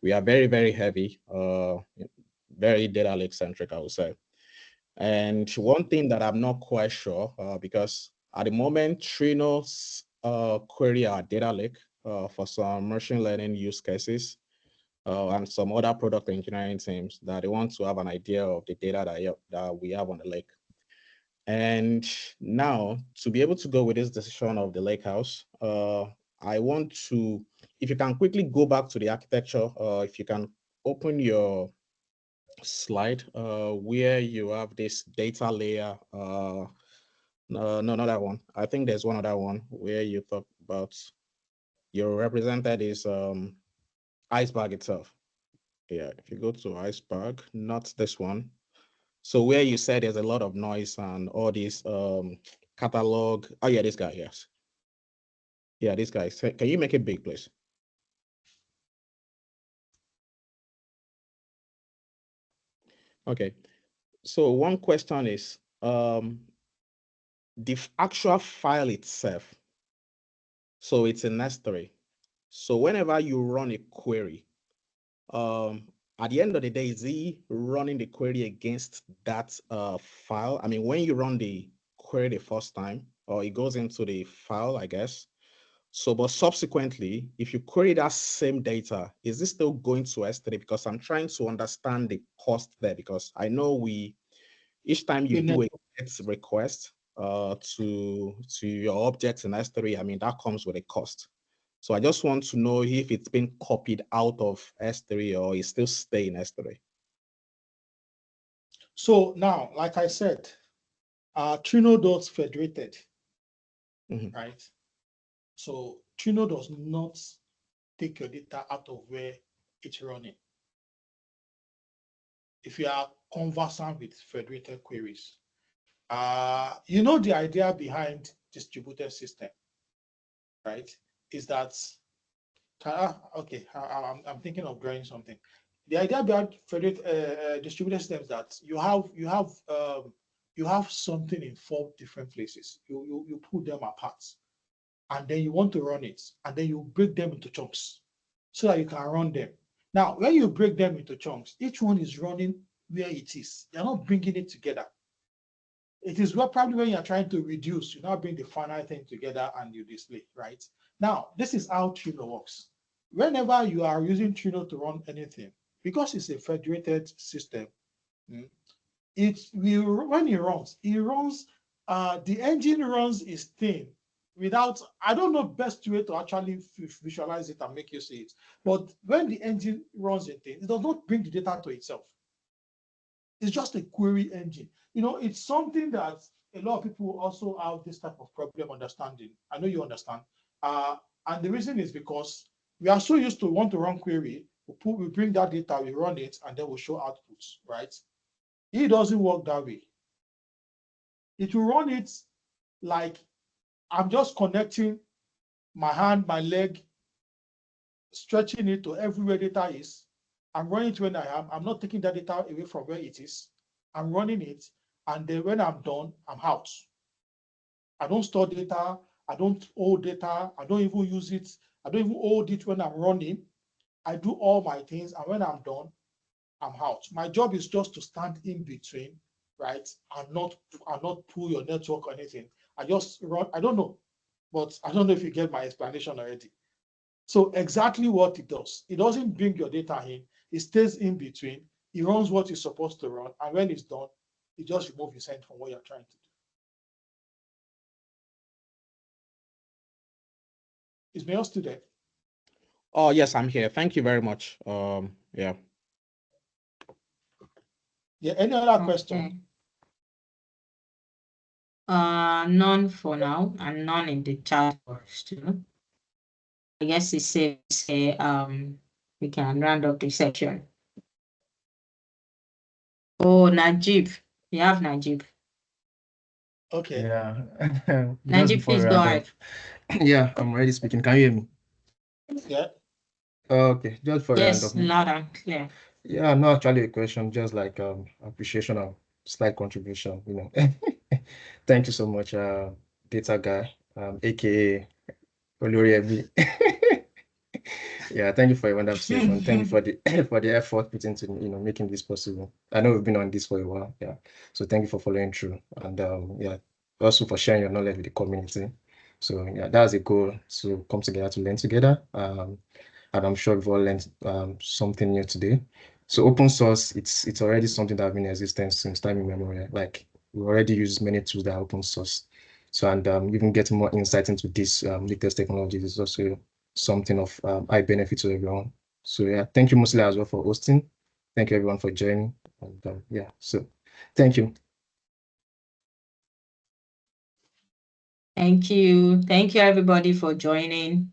We are very, very heavy, very data lake centric, I would say. And one thing that I'm not quite sure, because at the moment, Trino's query our data lake for some machine learning use cases and some other product engineering teams that they want to have an idea of the data that we have on the lake. And now, to be able to go with this decision of the lakehouse, I want to, if you can quickly go back to the architecture, if you can open your slide where you have this data layer. No, not that one. I think there's one other one where you talk about your represented is Iceberg itself. Yeah, if you go to Iceberg, not this one. So where you said there's a lot of noise and all this catalog. Oh yeah, this guy, yes. Yeah, this guy. Can you make it big, please? Okay. So one question is the actual file itself. So it's an S3. So whenever you run a query, at the end of the day, is he running the query against that file? I mean, when you run the query the first time, or it goes into the file, I guess. So, but subsequently, if you query that same data, is this still going to S3? Because I'm trying to understand the cost there, because I know each time you do a GET request to your objects in S3, I mean, that comes with a cost. So I just want to know if it's been copied out of S3 or it's still staying in S3. So now, like I said, Trino does federated, right? So Trino does not take your data out of where it's running. If you are conversant with federated queries, you know the idea behind distributed system, right? Is that okay? I'm thinking of drawing something. The idea behind distributed systems is that you have something in 4 different places. You put them apart, and then you want to run it, and then you break them into chunks so that you can run them. Now, when you break them into chunks, each one is running where it is. You're not bringing it together. It is probably when you're trying to reduce, you now bring the final thing together and you display, right? Now, this is how Trino works. Whenever you are using Trino to run anything, because it's a federated system, it will, when it runs, the engine runs its thing without, I don't know best way to actually visualize it and make you see it. But when the engine runs a thing, it does not bring the data to itself. It's just a query engine. It's something that a lot of people also have this type of problem understanding. I know you understand. And the reason is because we are so used to want to run query, we bring that data, we run it, and then we show outputs, right? It doesn't work that way. It will run it like I'm just connecting my hand, my leg, stretching it to everywhere data is. I'm running it when I am. I'm not taking that data away from where it is. I'm running it, and then when I'm done, I'm out. I don't store data. I don't hold data. I don't even use it. I don't even hold it when I'm running. I do all my things, and when I'm done, I'm out. My job is just to stand in between, right, and not pull your network or anything. I just run. I don't know, but I don't know if you get my explanation already. So exactly what it does, it doesn't bring your data in. It stays in between. It runs what it's supposed to run, and when it's done, it just removes the send from what you're trying to do. Is Mayor still there? Oh, yes, I'm here. Thank you very much. Yeah. Yeah, any other question? None for now, and none in the chat box too. I guess it's safe to say we can round up the section. Oh, Najeeb. You have Najeeb. Okay. Yeah. Najeeb, please go ahead. Yeah, I'm already speaking. Can you hear me? Yeah. Okay, just for yes, loud and clear. Yeah, not actually a question, just like appreciation and slight contribution, Thank you so much, data guy, aka Olori. Yeah, thank you for your wonderful session. Thank you for the for the effort put into making this possible. I know we've been on this for a while, yeah. So thank you for following through, and yeah, also for sharing your knowledge with the community. So yeah, that's a goal to come together to learn together. And I'm sure we've all learned something new today. So open source, it's already something that has been in existence since time immemorial. Like we already use many tools that are open source. So and even getting more insight into this latest technologies is also something of high benefit to everyone. So yeah, thank you mostly as well for hosting. Thank you everyone for joining. And yeah, so thank you. Thank you. Thank you everybody for joining.